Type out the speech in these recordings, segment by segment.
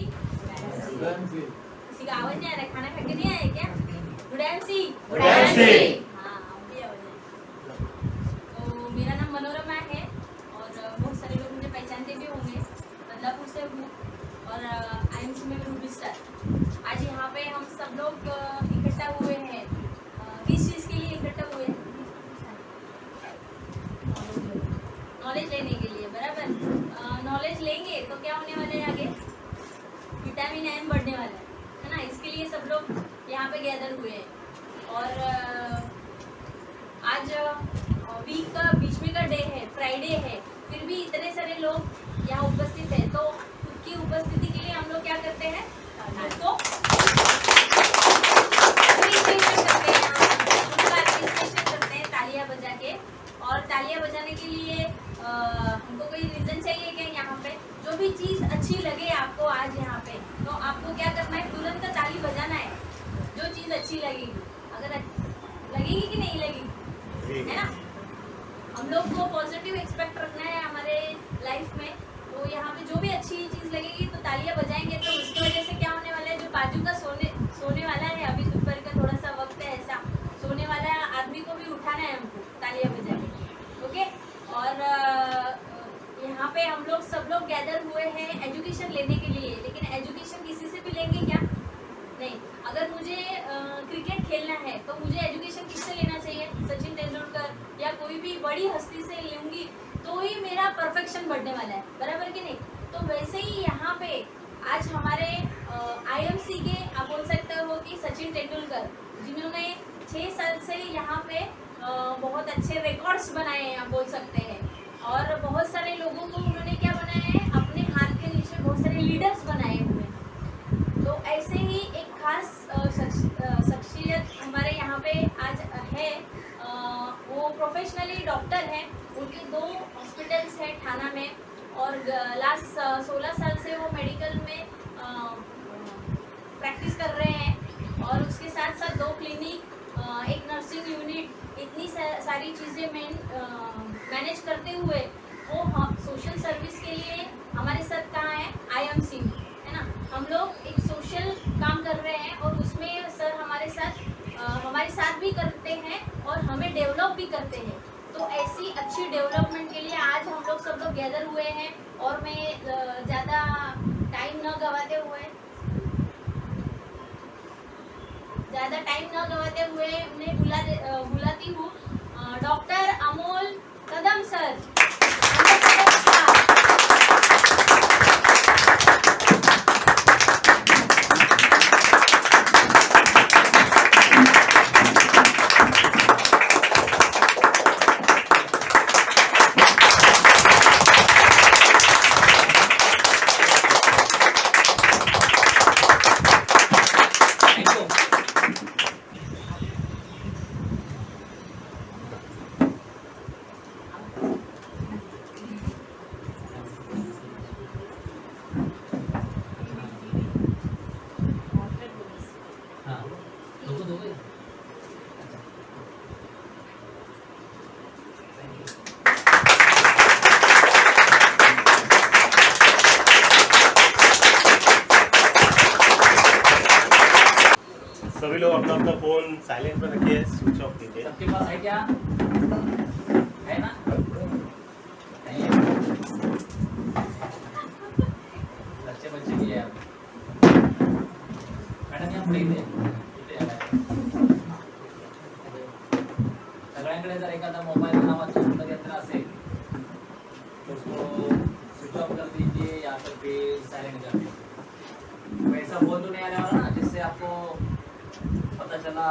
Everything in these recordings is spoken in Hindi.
की किसी का आवाज नहीं आ रहा, खाना खा के नहीं आए क्या? गुडांसी हाँ, अब भी आवाज है। तो मेरा नाम मनोरमा है और बहुत सारे लोग मुझे पहचानते भी होंगे। बदलापुर से हूँ और IMC में रूबी स्टार। आज यहाँ पे हम सब लोग इकट्ठा हुए हैं। किस चीज़ के लिए इकट्ठा हुए हैं? नॉलेज लेने के लिए, बराबर। नॉलेज लेंगे तो क्या होने वाला है आगे? विटामिन एम बढ़ने वाला है ना। इसके लिए सब लोग यहाँ पे गैदर हुए हैं। और आज वीक का बीच में का डे है, फ्राइडे है, फिर भी इतने सारे लोग यहाँ उपस्थित हैं। तो खुद की उपस्थिति के लिए हम लोग क्या करते हैं? उसको appreciation करते हैं, उनका appreciation करते हैं तालियां बजा के। और तालियां बजाने के लिए हमको कोई रीज़न चाहिए क्या? यहाँ पे जो भी चीज़ अच्छी लगे आपको आज यहाँ पे, तो आपको क्या करना है? तुरंत ताली बजाना है। जो चीज़ अच्छी लगेगी, अगर लगेगी कि नहीं लगेगी, है ना। हम लोग को पॉजिटिव एक्सपेक्ट रखना है हमारे लाइफ में। तो यहाँ पे जो भी अच्छी चीज़ लगेगी तो तालियां बजाएंगे। तो उसकी वजह से क्या होने वाला है? जो बाजू का सोने वाला है, अभी दोपहर का थोड़ा सा वक्त है, ऐसा सोने वाला आदमी को भी उठाना है हमको तालियां बजा के। ओके। और यहाँ पे हम लोग सब लोग गैदर हुए हैं एजुकेशन लेने के लिए। लेकिन एजुकेशन किसी से भी लेंगे क्या? नहीं। अगर मुझे क्रिकेट खेलना है तो मुझे एजुकेशन किससे लेना चाहिए? सचिन तेंदुलकर या कोई भी बड़ी हस्ती से लूँगी तो ही मेरा परफेक्शन बढ़ने वाला है, बराबर कि नहीं। तो वैसे ही यहाँ पे आज हमारे IMC के आप बोल सकते हो कि सचिन तेंदुलकर, जिन्होंने 6 साल से यहाँ पे बहुत अच्छे रिकॉर्ड्स बनाए हैं, आप बोल सकते हैं। और बहुत सारे लोगों को उन्होंने क्या बनाया है? अपने हाथ के नीचे बहुत सारे लीडर्स बनाए हुए हैं। तो ऐसे ही एक खास शख्सियत हमारे यहाँ पे आज है। वो प्रोफेशनली डॉक्टर हैं। उनके 2 हॉस्पिटल्स हैं ठाणा में। और लास्ट 16 साल से वो मेडिकल में प्रैक्टिस कर रहे हैं। और उसके साथ साथ 2 क्लिनिक, एक नर्सिंग यूनिट, इतनी सारी चीज़ें मैनेज करते हुए वो सोशल सर्विस के लिए हमारे साथ कहाँ है? IMC में, है ना। हम लोग एक सोशल काम कर रहे हैं और उसमें सर हमारे साथ भी करते हैं और हमें डेवलप भी करते हैं। तो ऐसी अच्छी डेवलपमेंट के लिए आज हम लोग सब लोग गैदर हुए हैं। और मैं ज़्यादा टाइम न गवाते हुए उन्हें बुलाती हूँ डॉक्टर अमोल कदम सर। सभी लोग अपना अपना फोन साइलेंट पर रखिए, स्विच ऑफ कीजिए। सबके पास है क्या? है ना? बच्चे भी है। मॅडम या पुढे इथे सगळ्यांकडे जर एखादा मोबाईल नावाचं सुंदर यंत्र असेल तो उसको स्विच ऑफ कर दीजिए या फिर साइलेंट कर दीजिए। वैसा बोल तो नहीं आ रहा ना जिससे आपको पता चला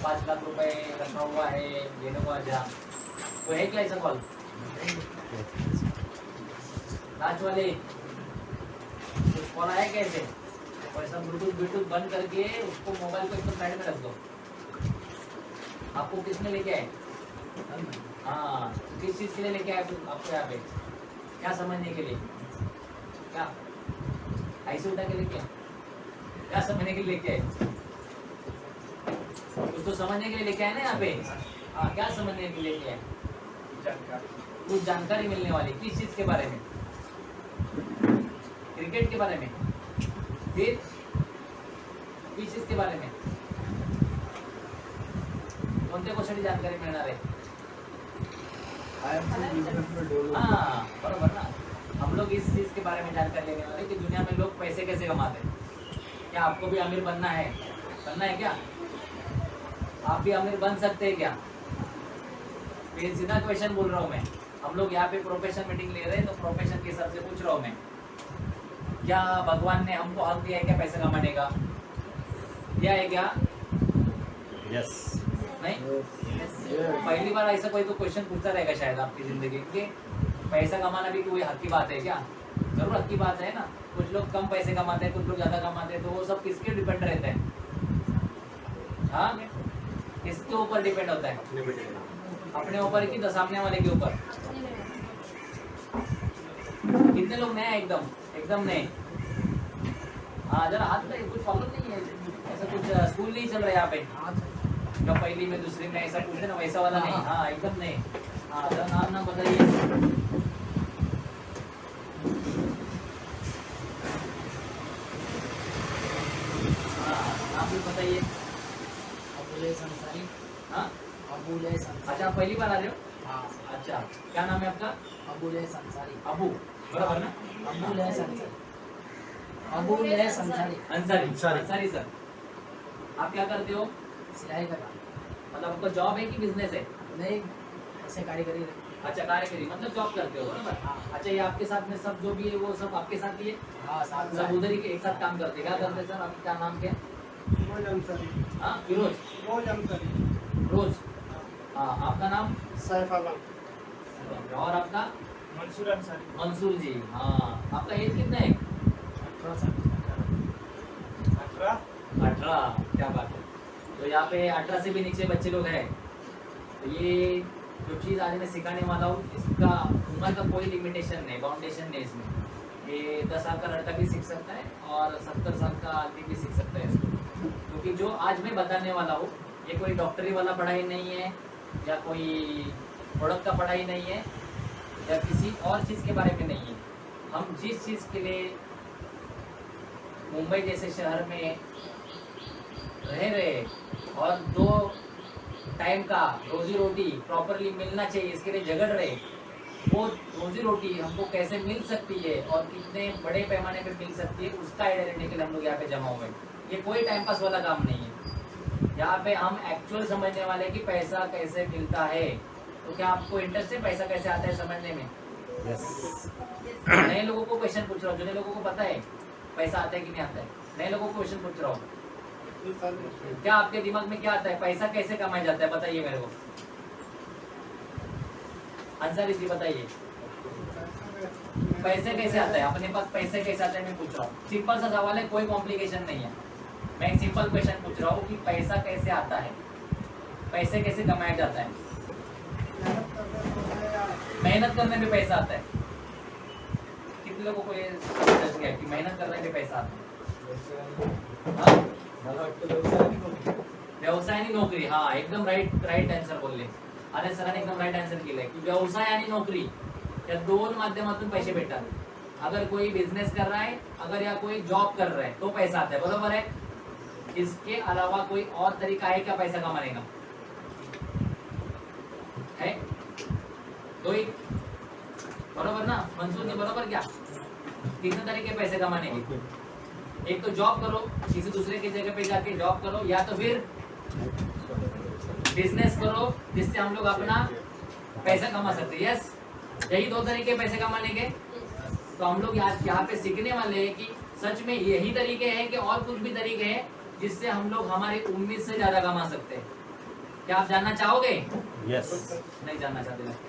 5 लाख रुपए रखा हुआ है लेने को आजा। तो है क्या ऐसा कॉल? लास्ट वाले कुछ कॉल आया कैसे? वैसा ब्लूटूथ बंद करके उसको मोबाइल को एकदम साइड में रख दो। आपको किसने लेके आए? हाँ, किस चीज़ के लिए लेके आए आपको यहाँ पे? क्या समझने के लिए? क्या ऐसे उठा के लेके? क्या समझने के लिए लेके आए? कुछ तो समझने के लिए लेके आए ना यहाँ पे। हाँ, क्या समझने के लिए लेके आए? कुछ जानकारी मिलने वाली। किस चीज़ के बारे में? क्रिकेट के बारे में। फिर किस चीज के बारे में कोणत्या गोष्टी जानकारी मिळणार आहे? हाँ बरोबर ना, हम लोग इस चीज के बारे में जानकारी लेने वाले कि दुनिया में लोग पैसे कैसे कमाते हैं। क्या आपको भी अमीर बनना है? क्या आप भी अमीर बन सकते हैं क्या? फिर सीधा क्वेश्चन बोल रहा हूँ मैं। हम लोग यहाँ पे प्रोफेशन मीटिंग ले रहे हैं, तो प्रोफेशन के हिसाब से पूछ रहा हूँ मैं, क्या भगवान ने हमको हक दिया है क्या पैसा कमाने का? दिया है क्या? यस। नहीं? पहली बार ऐसा कोई तो क्वेश्चन पूछता रहेगा शायद आपकी जिंदगी, क्योंकि पैसा कमाना भी कोई हक की बात है क्या? जरूर हक की बात है ना। कुछ लोग कम पैसे कमाते हैं, कुछ लोग ज्यादा कमाते हैं, तो वो सब किसके डिपेंड रहता है? हाँ, किसके ऊपर डिपेंड होता है? अपने ऊपर की तो सामने वाले के ऊपर? कितने लोग नए हैं? एकदम नए। हाँ जरा हाथ में कुछ प्रॉब्लम नहीं है, ऐसा कुछ स्कूल नहीं चल रहा है यहाँ पे जो पहली में दूसरी में ऐसा पूछते ना, वैसा वाला नहीं। हाँ एकदम नहीं। हाँ जरा नाम बताइए। हाँ नाम भी बताइए। अबुल संसारी। हाँ अबुल संसारी। अच्छा, आप पहली बार आ रहे हो? हाँ अच्छा, क्या नाम है आपका? अबुल संसारी। अबू, बराबर ना? अबुल संसारी। अबुल संसारी। अंसारी सर। आप क्या करते हो? सिलाई का काम। मतलब आपका जॉब है कि बिजनेस है? नहीं, ऐसे कारीगरी है। अच्छा, कारीगरी मतलब जॉब करते हो, बराबर? हाँ। अच्छा, ये आपके साथ में सब जो भी है वो सब आपके साथ ही है? हाँ साथ सब में। उधर ही के एक साथ काम करते हैं। क्या करते हैं सर? आपका क्या नाम क्या है? हाँ फिरोज। रोज। हाँ, आपका नाम? सैफ आलम। और आपका? मंसूर अंसारी। मंसूर जी। हाँ, आपका एज कितना है? 18 साल। 18। क्या बात है। तो यहाँ पे 18 से भी नीचे बच्चे लोग हैं। तो ये जो चीज़ आज मैं सिखाने वाला हूँ, इसका उम्र का कोई लिमिटेशन नहीं, बाउंडेशन नहीं इसमें। ये 10 साल का लड़का भी सीख सकता है और 70 साल का आदमी भी सीख सकता है इसको। क्योंकि जो आज मैं बताने वाला हूँ, ये कोई डॉक्टरी वाला पढ़ाई नहीं है, या कोई प्रोडक्ट का पढ़ाई नहीं है, या किसी और चीज़ के बारे में नहीं है। हम जिस चीज़ के लिए मुंबई जैसे शहर में रह रहे और 2 टाइम का रोजी रोटी प्रॉपरली मिलना चाहिए, इसके लिए झगड़ रहे, वो रोजी रोटी हमको कैसे मिल सकती है और कितने बड़े पैमाने पे मिल सकती है, उसका आइडिया लेने के लिए हम लोग यहाँ पे जमा हुए हैं। ये कोई टाइम पास वाला काम नहीं है। यहाँ पे हम एक्चुअल समझने वाले हैं कि पैसा कैसे मिलता है। तो क्या आपको इंटरेस्ट है पैसा कैसे आता है समझने में? यस। नए लोगों को क्वेश्चन पूछ रहा हूँ, जिन्हें लोगों को पता है पैसा आता है कि नहीं आता है, नए लोगों को क्वेश्चन पूछ रहा हूँ। क्या आपके दिमाग में क्या आता है? पैसा कैसे कमाया जाता है, बताइए मेरे को। अंसारी जी बताइए, पैसे कैसे आता है? अपने पास पैसे कैसे आता है मैं पूछ रहा हूँ। सिंपल सा सवाल है, कोई कॉम्प्लिकेशन नहीं है। मैं एक सिंपल क्वेश्चन पूछ रहा हूँ कि पैसा कैसे आता है, पैसे कैसे कमाया जाता है? मेहनत करने में पैसा आता है। कितने लोगों को ये समझ गया कि मेहनत करने में पैसा आता है? हाँ? व्यवसाय आणि नोकरी। हाँ एकदम राईट आन्सर बोलले, अरे सरांनी एकदम राईट आन्सर केलंय की व्यवसाय आणि नोकरी या 2 माध्यमातून पैसे भेटतात। अगर कोई बिजनेस कर रहा है, अगर या कोई जॉब कर रहा है तो पैसा आता है, बरोबर है? इसके अलावा कोई और तरीका है क्या पैसा कमाने का? है? तो एक बरोबर ना मंसूर जी, बरोबर क्या? कितने तरीके पैसे कमाने के? एक तो जॉब करो, किसी दूसरे की जगह पे जाके जॉब करो, या तो फिर बिजनेस करो जिससे हम लोग अपना पैसा कमा सकते हैं। यस, यही 2 तरीके पैसे कमाने के। तो हम लोग यहाँ पे सीखने वाले हैं कि सच में यही तरीके हैं कि और कुछ भी तरीके हैं जिससे हम लोग हमारी उम्मीद से ज्यादा कमा सकते हैं। क्या आप जानना चाहोगे? यस। नहीं जानना चाहते लगते।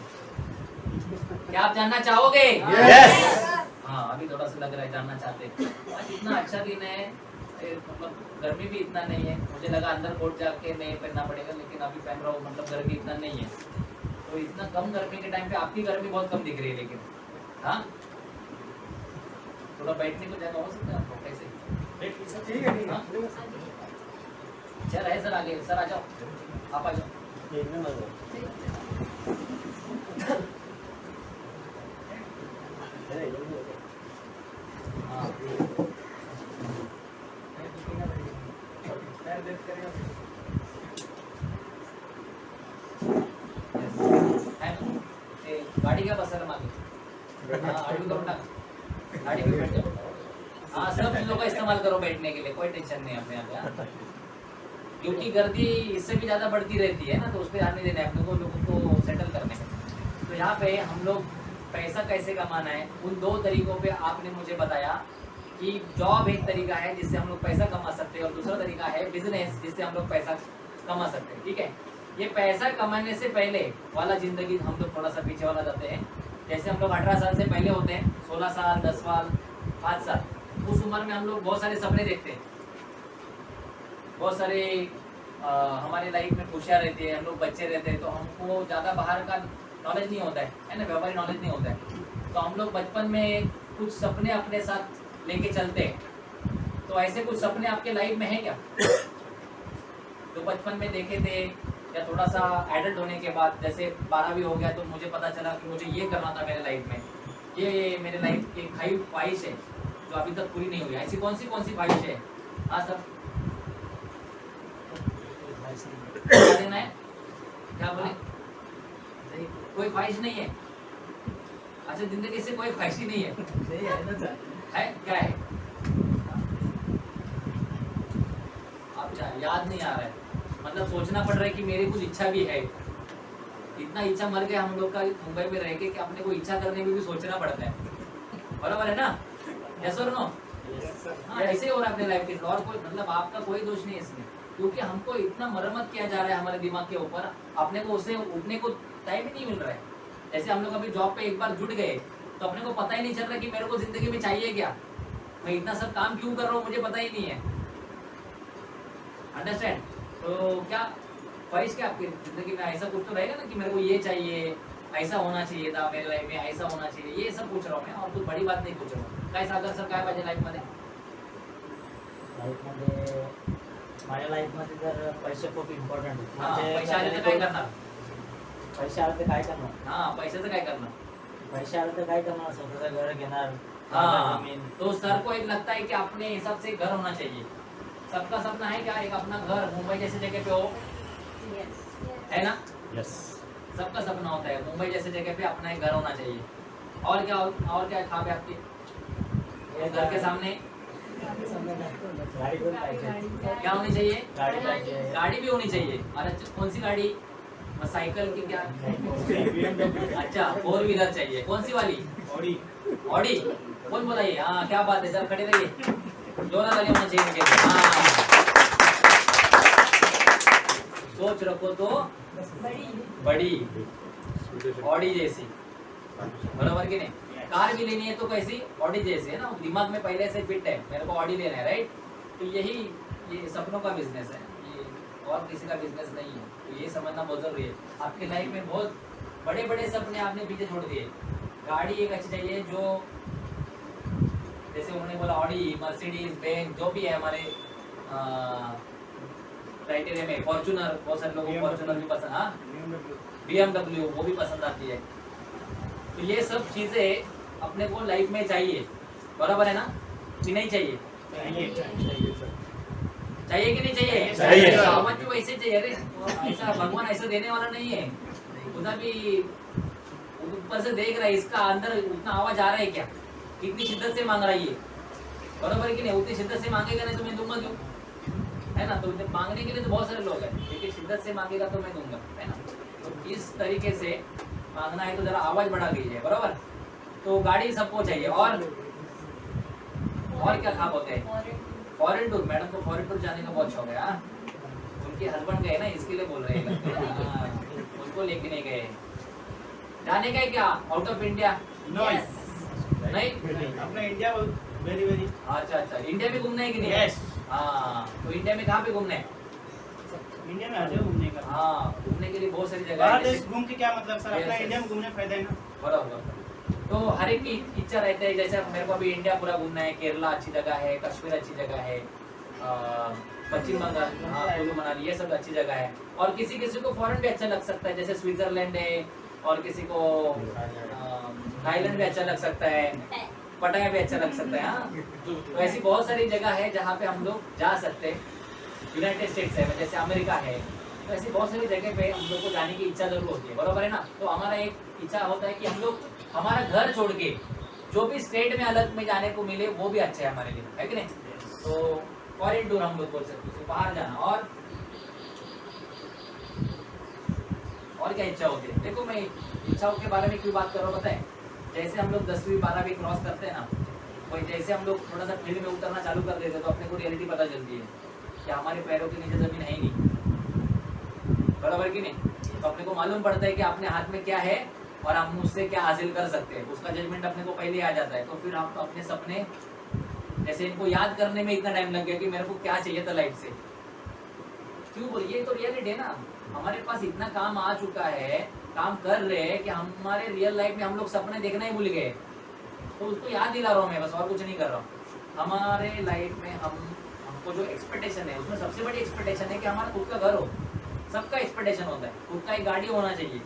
क्या आप जानना चाहोगे? यस। हाँ अभी थोड़ा सा लग रहा है जानना चाहते हैं। आज इतना अच्छा दिन है, मतलब गर्मी भी इतना नहीं है। मुझे लगा अंदर कोट जाके नहीं पहनना पड़ेगा, लेकिन अभी पहन रहा हूँ, मतलब गर्मी इतना नहीं है। तो इतना कम गर्मी के टाइम पे आपकी गर्मी बहुत कम दिख रही है, लेकिन हाँ थोड़ा बैठने को जगह हो सकता है आपको? कैसे? ठीक है। हाँ? चल है सर, आगे सर आ जाओ, आप आ जाओ। हाँ गाड़ी क्या पसंद है मांगे? हाँ गाड़ी करो ना, गाड़ी पे बैठ जाओ। हाँ सब चीजों का इस्तेमाल करो बैठने के लिए, कोई टेंशन नहीं है अपने यहाँ पे। क्योंकि गर्दी इससे भी ज्यादा बढ़ती रहती है ना, तो उस पर ध्यान नहीं देना है अपने को, लोगों को सेटल करने में। तो यहाँ पे हम लोग पैसा कैसे कमाना है उन 2 तरीकों पे आपने मुझे बताया कि जॉब एक तरीका है जिससे हम लोग पैसा कमा सकते हैं, और दूसरा तरीका है बिजनेस जिससे हम लोग पैसा कमा सकते हैं। ठीक है, ये पैसा कमाने से पहले वाला जिंदगी हम लोग थोड़ा सा पीछे वाला जाते हैं। जैसे हम लोग 18 साल से पहले होते हैं, 16 साल, 10 साल, 5 साल, उस उम्र में हम लोग बहुत सारे सपने देखते हैं, बहुत सारे हमारी लाइफ में खुशियाँ रहती है, हम लोग बच्चे रहते हैं, तो हमको ज़्यादा बाहर का नॉलेज नहीं होता है ना, व्यापारी नॉलेज नहीं होता है। तो हम लोग बचपन में कुछ सपने अपने साथ लेके चलते हैं। तो ऐसे कुछ सपने आपके लाइफ में है क्या, तो बचपन में देखे थे, या थोड़ा सा एडल्ट होने के बाद जैसे 12वीं हो गया तो मुझे पता चला कि मुझे ये करना था मेरे लाइफ में, ये मेरे लाइफ की ख्वाहिश है जो अभी तक पूरी नहीं हुई। ऐसी कौन सी ख्वाहिश है? हाँ सर, क्या देना है, क्या बोले? कोई ख्वाहिश नहीं है? अच्छा, जिंदगी से कोई ख्वाहिश ही नहीं है? नहीं है ना सर। है क्या है? अब याद नहीं आ रहा है, मतलब सोचना पड़ रहा है कि मेरी कुछ इच्छा भी है। इतना इच्छा मर गया हम लोग का मुंबई में रह के कि अपने को इच्छा करने में भी सोचना पड़ता है, बराबर है ना? यस और नो? हाँ, ऐसे ही हो रहा है अपने लाइफ के साथ, और कोई मतलब आपका कोई दोष नहीं है इसमें, क्योंकि हमको इतना मरम्मत किया जा रहा है हमारे दिमाग के ऊपर, अपने को उससे उठने को टाइम ही नहीं मिल रहा है। जैसे हम लोग अभी जॉब पे एक बार जुट गए तो अपने को पता ही नहीं चल रहा कि मेरे को जिंदगी में चाहिए क्या, मैं इतना सब काम क्यों कर रहा हूँ, मुझे पता ही नहीं है। अंडरस्टैंड? तो क्या ख्वाहिश क्या आपकी जिंदगी में, ऐसा कुछ तो रहेगा ना कि मेरे को ये चाहिए, ऐसा होना चाहिए था मेरे लाइफ में, ऐसा होना चाहिए, ये सब पूछ रहा हूँ मैं, और कुछ बड़ी बात नहीं पूछ रहा हूँ। काय सागर सर काय पाहिजे लाईफ मध्ये? लाईफमध्ये माझ्या लाईफमध्ये तर पैसे खूप इम्पॉर्टंट आहेत. हाँ, म्हणजे पैसे आले तर काय करणार? पैसे आले तर काय करणार? हाँ, पैशाचं काय करणार? पैसे आले तर काय करणार? स्वतःचं घर घेणार, हाँ, जमीन. तो सर को एक लगता है कि अपने हिसाब से घर होना चाहिए। सबका सपना है क्या, एक अपना घर मुंबई जैसे जगह पे हो, है ना? यस, सबका सपना होता है मुंबई जैसे जगह पे अपना एक घर होना चाहिए। और क्या ख्वाब है आपके? घर के सामने गाडी पण पाहिजे. क्या होनी चाहिए? गाडी पाहिजे. गाड़ी भी होनी चाहिए। अरे कौन सी गाड़ी? साइकिल की क्या? अच्छा, 4 व्हीलर चाहिए। कौन सी वाली? ऑडी। कौन बोला ये? हाँ, क्या बात है, जरा खड़े रहिए, जोरा वाली होना चाहिए मुझे। हाँ, सोच रखो तो बड़ी ऑडी जैसी, बराबर की नहीं? कार भी लेनी है तो कैसी? ऑडी जैसी, है ना? दिमाग में पहले से फिट है, मेरे को ऑडी लेना है, राइट? तो ये सपनों का बिजनेस है, ये और किसी का बिजनेस नहीं है। तो ये समझना बहुत जरूरी है। आपकी लाइफ में बहुत बड़े बड़े सपने आपने पीछे छोड़ दिए। गाड़ी एक अच्छी चाहिए, जो जैसे उन्होंने बोला ऑडी, मर्सिडीज, बेंज, जो भी है हमारे क्राइटेरिया में, फॉर्च्यूनर, बहुत सारे लोगों को फॉर्च्यूनर भी पसंद, हाँ, BMW वो भी पसंद आती है। तो ये सब चीजें अपने को लाइफ में चाहिए, बराबर है ना? कि नहीं चाहिए? चाहिए कि नहीं चाहिए? चाहिए। आवाज भी वैसे चाहिए। अरे ऐसा भगवान ऐसा देने वाला नहीं है, खुदा भी ऊपर से देख रहा है, इसका अंदर उतना आवाज आ रहा है क्या, कितनी शिद्दत से मांग रहा है ये, बराबर कि नहीं? उतनी शिद्दत से मांगेगा नहीं तो मैं दूंगा क्यों, है ना? तो मांगने के लिए तो बहुत सारे लोग हैं, लेकिन शिद्दत से मांगेगा तो मैं दूंगा, है ना? तो इस तरीके से मांगना है तो जरा आवाज बढ़ा दीजिए, बराबर? तो गाड़ी सबको चाहिए। और क्या खाब होते हैं? Foreign tour. मैडम को फॉरेन टूर जाने का बहुत शौक है, हाँ? उनके हस्बैंड गए ना, इसके लिए बोल रहे हैं, हाँ, उनको लेके नहीं गए। जाने का है क्या आउट ऑफ इंडिया? नहीं, अपना इंडिया वेरी वेरी। अच्छा, इंडिया में घूमना है कि नहीं? यस। हाँ, तो इंडिया में कहाँ पे घूमना है? इंडिया में आ जाओ घूमने का। हाँ, घूमने के लिए बहुत सारी जगह बाहर है। देश घूम के क्या मतलब सर, अपना Yes, इंडिया में घूमने फायदा है ना। बराबर। तो हर एक की इच्छा रहती है, जैसे मेरे को अभी इंडिया पूरा घूमना है, केरला अच्छी जगह है, कश्मीर अच्छी जगह है, पश्चिम बंगाल, हाँ, कुल्लू मनाली, ये सब अच्छी जगह है। और किसी किसी को फॉरेन भी अच्छा लग सकता है, जैसे स्विट्जरलैंड है, और किसी को थाईलैंड भी अच्छा लग सकता है, पटाया भी अच्छा लग सकता है, हाँ? तो ऐसी बहुत सारी जगह है जहाँ पे हम लोग जा सकते हैं। यूनाइटेड स्टेट्स है, जैसे अमेरिका है, तो ऐसी बहुत सारी जगह पे हम लोग को जाने की इच्छा जरूर होती है, बरोबर है ना। तो हमारा एक इच्छा होता है कि हम लोग हमारा घर छोड़ के जो भी स्टेट में अलग में जाने को मिले वो भी अच्छा है हमारे लिए, है कि नहीं। तो फॉरेन टूर हम लोग बोल सकते हैं, बाहर जाना। और क्या इच्छा होती है? देखो मैं इच्छाओं के बारे में क्यों बात कर रहा हूँ पता है, जैसे हम लोग 10वीं 12वीं क्रॉस करते हैं ना, वही जैसे हम लोग थोड़ा सा फील्ड में उतरना चालू कर देते हैं तो अपने को रियलिटी पता चलती है कि हमारे पैरों के नीचे जमीन है ही नहीं, बराबर कि नहीं। तो अपने को मालूम पड़ता है कि अपने हाथ में क्या है और हम उससे क्या हासिल कर सकते हैं, उसका जजमेंट अपने को पहले आ जाता है। तो फिर आप अपने सपने, जैसे इनको याद करने में इतना टाइम लग गया कि मेरे को क्या चाहिए था लाइफ से, क्यों बोलिए, तो रियलिटी है ना। हमारे पास इतना काम आ चुका है, काम कर रहे हैं कि हमारे रियल लाइफ में हम लोग सपने देखना ही भूल गए। तो उसको याद दिला रहा हूँ मैं, बस और कुछ नहीं कर रहा हूँ। हमारे लाइफ में हमको जो एक्सपेक्टेशन है उसमें सबसे बड़ी एक्सपेक्टेशन है कि हमारा खुद का घर हो। सबका एक्सपेक्टेशन होता है खुद का एक गाड़ी होना चाहिए।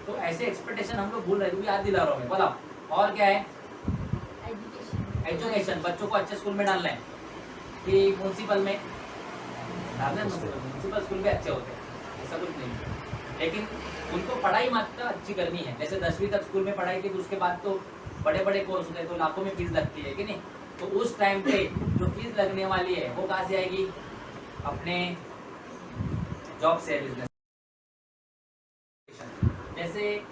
तो ऐसे एक्सपेक्टेशन हम लोग भूल रहे हैं, याद दिला रहा हूँ मैं। बोला और क्या है? एजुकेशन। बच्चों को अच्छे स्कूल में डालना है कि म्यूनसिपल में डालना है। म्यूनसिपल स्कूल भी अच्छे होते हैं, ऐसा कुछ नहीं है, लेकिन उनको पढ़ाई मात्र अच्छी करनी है। जैसे 10वीं तक स्कूल में पढ़ाई की, तो उसके बाद तो बड़े बड़े कोर्स होते हैं तो लाखों में फीस लगती है कि नहीं। तो उस टाइम पे जो फीस लगने वाली है वो कहाँ से आएगी? अपने जॉब से, बिजनेस। जैसे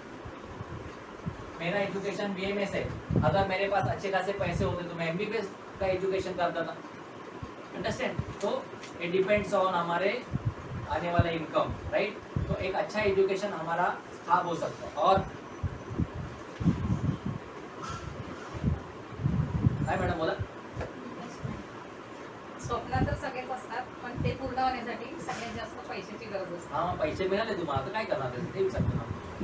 मेरा एजुकेशन BMS है, अगर मेरे पास अच्छे खासे पैसे होते तो मैं MBBS का एजुकेशन करता था, अंडरस्टैंड। तो इट डिपेंड्स ऑन हमारे आने वाला इनकम, राइट। तो एक अच्छा एजुकेशन हमारा खाब हो सकता है। और काय मॅडम बोला। स्वप्न तर सगळेच असतात, पण ते पूर्ण होण्यासाठी सगळ्यात जास्त पैशाची गरज असते. हा पैसे मिळाले तुम्हाला तर काय करणार ते विचारतो ना।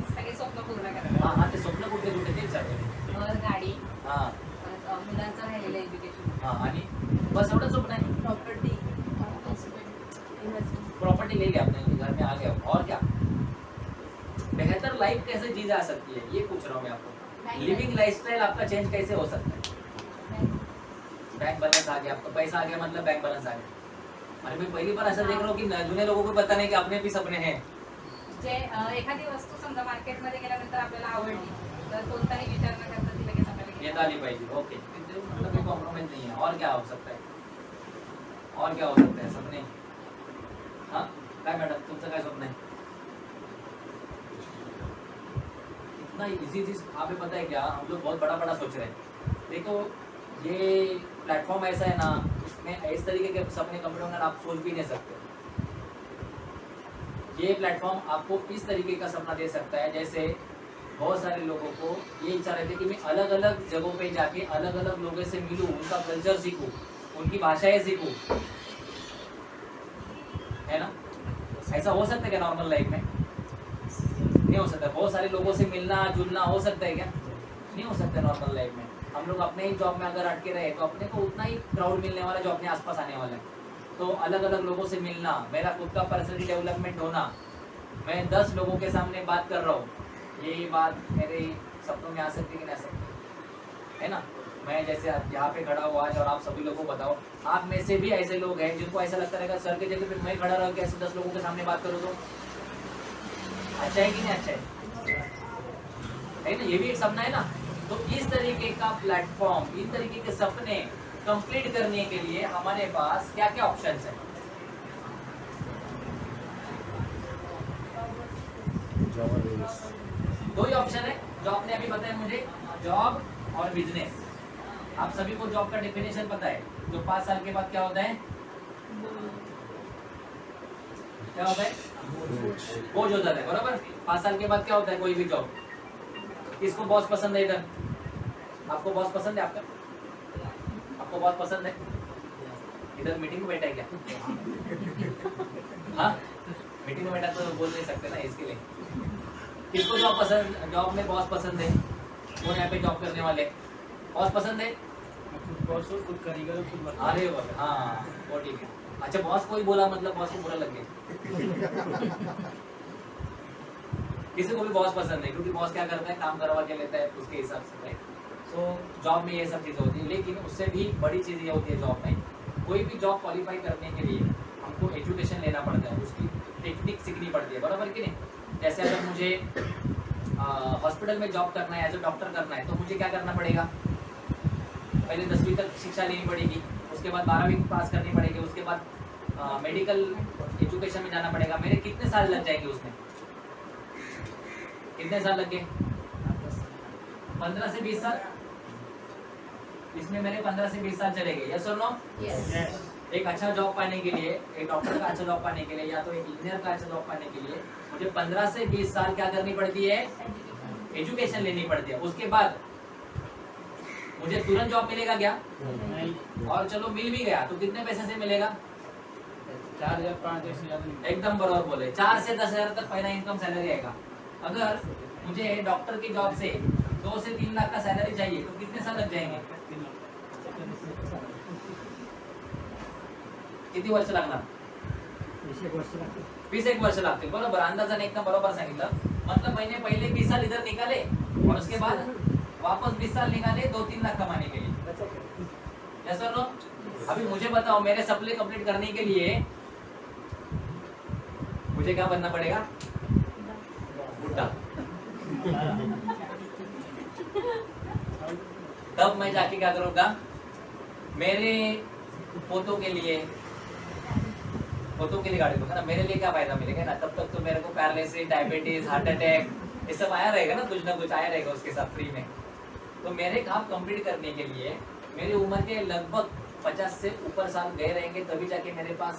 सगळे स्वप्न पूर्ण हा करायला. हा ते स्वप्न कुठे कुठे ते विचारतो। घर, गाडी, हा परत मुलांचं राहिलेलं एज्युकेशन, हा आणि बस एवढं स्वप्न आहे। प्रॉपर्टी, प्रॉपर्टी ले ली आपने, घर में आ गया, और क्या? बेहतर लाइफ कैसे जी जा सकती है ये पूछ रहा हूँ मैं आपको। लिविंग लाइफस्टाइल आपका चेंज कैसे हो सकता है? बैंक बैलेंस आ गया, आपका पैसा आ गया मतलब बैंक बैलेंस आ गया। अरे मैं पहली बार ऐसा देख रहा हूँ कि जुने लोगों को पता नहीं कि अपने भी सपने हैं। जे एखादी वस्तू समजा मार्केटमध्ये गेल्यानंतर आपल्याला आवडली तर कोणताही विचार न करता ती लगेच आपल्याला ये डाली पाहिजे, ओके, मतलब कोई कॉम्प्रोमाइज नहीं है। और क्या हो सकता है? और क्या हो सकता है? सपने, हाँ काय मॅडम तुमचं काय स्वप्न है? इतना इजी चीज आप ही पता है क्या, हम लोग बहुत बड़ा बड़ा सोच रहे हैं। देखो ये प्लेटफॉर्म ऐसा है ना, इसमें इस तरीके के सपने कमरे होंगे आप सोच भी नहीं सकते। ये प्लेटफॉर्म आपको इस तरीके का सपना दे सकता है, जैसे बहुत सारे लोगों को ये इच्छा रहती है कि मैं अलग अलग जगहों पे जाके अलग अलग लोगों से मिलूं, उनका कल्चर सीखूं, उनकी भाषाएं सीखूं, है ना। ऐसा हो सकता है क्या नॉर्मल लाइफ में? नहीं हो सकता। बहुत सारे लोगों से मिलना जुलना हो सकता है क्या? नहीं हो सकता नॉर्मल लाइफ में। हम लोग अपने ही जॉब में अगर अटके रहे तो अपने को उतना ही क्राउड मिलने वाला जो अपने आसपास आने वाला है। तो अलग अलग लोगों से मिलना, मेरा खुद का पर्सनली डेवलपमेंट होना, मैं 10 लोगों के सामने बात कर रहा हूँ, ये बात मेरे सपनों में आ सकती है कि नहीं आ सकती, है ना। मैं जैसे यहाँ पे खड़ा हुआ आज और आप सभी लोगों को बताओ, आप में से भी ऐसे लोग हैं जिनको ऐसा लगता रहेगा सर के जगह पे मैं खड़ा रह के ऐसे 10 लोगों के सामने बात करूँ तो अच्छा है कि नहीं अच्छा है ना। ये भी एक सपना है ना। तो इस तरीके का प्लेटफॉर्म, इन तरीके के सपने कंप्लीट करने के लिए हमारे पास क्या क्या ऑप्शंस हैं? दो ही ऑप्शन है जो आपने अभी बताया मुझे, जॉब और बिजनेस। आप सभी को जॉब का डेफिनेशन पता है, जो 5 साल के बाद क्या होता है? क्या होता है? बोझ हो जाता है, बराबर। 5 साल के बाद क्या होता है? कोई भी जॉब। किसको बॉस पसंद है इधर? आपको बॉस पसंद है? आपको बॉस पसंद है? इधर मीटिंग में बैठा है क्या? हाँ मीटिंग में बैठा तो बोल नहीं सकते ना, इसके लिए। किसको जॉब पसंद, जॉब में बॉस पसंद है? कौन यहाँ पे जॉब करने वाले? बॉस पसंद है? बॉस हो, खुद कारीगर हो, खुद बना। अरे वाह, हाँ वो ठीक है। अच्छा बॉस को ही बोला मतलब बॉस को बुरा लग गया। किसी को भी बॉस पसंद है क्योंकि बॉस क्या करता है, काम करवा के लेता है उसके हिसाब से, राइट। सो जॉब में ये सब चीज़ें होती है, लेकिन उससे भी बड़ी चीज़ ये होती है जॉब में, कोई भी जॉब क्वालिफाई करने के लिए हमको एजुकेशन लेना पड़ता है, उसकी टेक्निक सीखनी पड़ती है, बराबर कि नहीं। जैसे अगर मुझे हॉस्पिटल में जॉब करना है, एज ए डॉक्टर करना है, तो मुझे क्या करना पड़ेगा, पहले 10वीं तक शिक्षा लेनी पड़ेगी, उसके बाद 12वीं पास करनी पड़ेगी, उसके बाद मेडिकल एजुकेशन में जाना पड़ेगा। मेरे कितने साल लग जाएंगे उसमें, कितने साल लग गए, 15 से 20 साल। इसमें मेरे 15 से 20 साल चले गए, यस और नो। यस। एक अच्छा जॉब पाने के लिए, एक डॉक्टर का अच्छा जॉब पाने के लिए, या तो एक इंजीनियर का अच्छा जॉब पाने के लिए मुझे 15 से 20 साल क्या करनी पड़ती है, एजुकेशन लेनी पड़ती है। उसके बाद मुझे तुरंत जॉब मिलेगा क्या, नहीं, और चलो मिल भी गया तो कितने पैसे से मिलेगा, 4000 5000 से ज्यादा नहीं। एकदम बराबर बोले, 4 से 10,000 तक पहला इनकम सैलरी आएगा। अगर मुझे डॉक्टर की जॉब से 2 से 3 लाख का सैलरी चाहिए तो कितने साल लग जाएंगे, किती वर्ष लागणार, 20 वर्ष लागतील, बरोबर। अंदाजाने एकदम बरोबर सांगितलं। मतलब मैंने पहले 20 साल इधर निकाले और उसके बाद वापस 20 साल निकाले 2-3 लाख कमाने के लिए, यस और नो। अभी मुझे बताओ, मेरे सप्लाई कंप्लीट करने के लिए मुझे क्या बनना पड़ेगा, बुड्ढा। तब मैं जाके क्या करूंगा, मेरे पोतों के लिए गाड़ी दूंगा ना, मेरे लिए क्या फायदा मिलेगा ना। तब तक तो मेरे को पैरालिसिस, डायबिटीज, हार्ट अटैक ये सब आया रहेगा ना कुछ आया रहेगा उसके साथ फ्री में। तो मेरे काम कंप्लीट करने के लिए मेरी उम्र के लगभग 50 से ऊपर साल गए रहेंगे, तभी जाके मेरे पास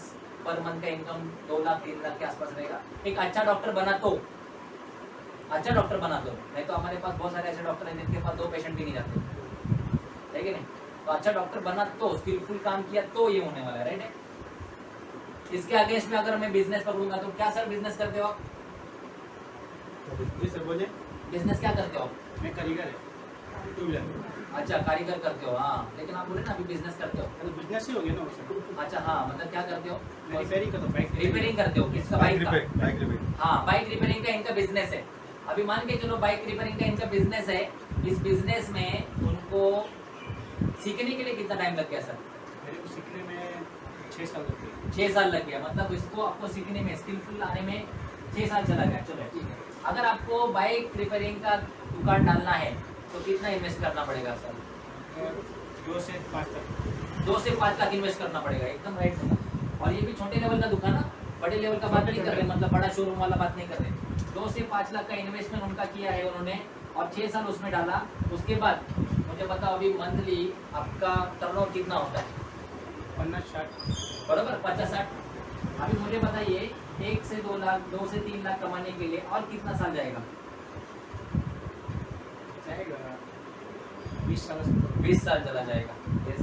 पर मंथ का इनकम 2 लाख 3 लाख के आसपास रहेगा। एक अच्छा डॉक्टर बना तो, नहीं तो हमारे पास बहुत सारे ऐसे डॉक्टर हैं जिनके पास 2 पेशेंट भी नहीं जाते, है कि नहीं। तो अच्छा डॉक्टर बना तो, स्किलफुल काम किया तो ये होने वाला है, राइट है। इसके अगेंस्ट में अगर मैं बिजनेस पकड़ूंगा तो क्या सर बिजनेस करते हो आप, जी सर बोलिए। बिजनेस क्या करते हो, मैं कारीगर है, टू व्हीलर। अच्छा कारीगर करते हो, हाँ। लेकिन आप बोले ना अभी बिजनेस करते हो, तो बिजनेस ही हो गया ना वो सर। अच्छा हाँ, मतलब क्या करते हो, मैं रिपेयरिंग करता हूँ, बाइक रिपेयरिंग करते हो, किसका, बाइक बाइक का। Repair, bike repair. हाँ, बाइक रिपेयरिंग का इनका बिजनेस है। अभी मान के चलो बाइक रिपेयरिंग का इनका बिजनेस है। इस बिजनेस में उनको सीखने के लिए कितना टाइम लग गया सर, मेरे को सीखने में 6 साल लग गए। 6 साल लग गया। मतलब इसको आपको सीखने में, स्किलफुल आने में 6 साल चला गया। चलो ठीक है। अगर आपको बाइक रिपेयरिंग का दुकान डालना है तो कितना इन्वेस्ट करना पड़ेगा सर, 2 से 5 तक 2 से 5 लाख इन्वेस्ट करना पड़ेगा, एकदम राइट बोला। और ये भी छोटे लेवल का दुकान है, बड़े लेवल का बात नहीं कर रहे, मतलब बड़ा शोरूम वाला बात नहीं कर रहे। 2 से 5 लाख का इन्वेस्टमेंट उनका किया है उन्होंने, और 6 साल उसमें डाला। उसके बाद मुझे बताओ अभी मंथली आपका टर्नओवर कितना होता है, 50-60 बराबर 50-60। अभी मुझे बताइए 1 से 2 लाख, 2 से 3 लाख कमाने के लिए और कितना साल जाएगा, जाएगा 20 साल। 20 साल चला जाएगा। यस,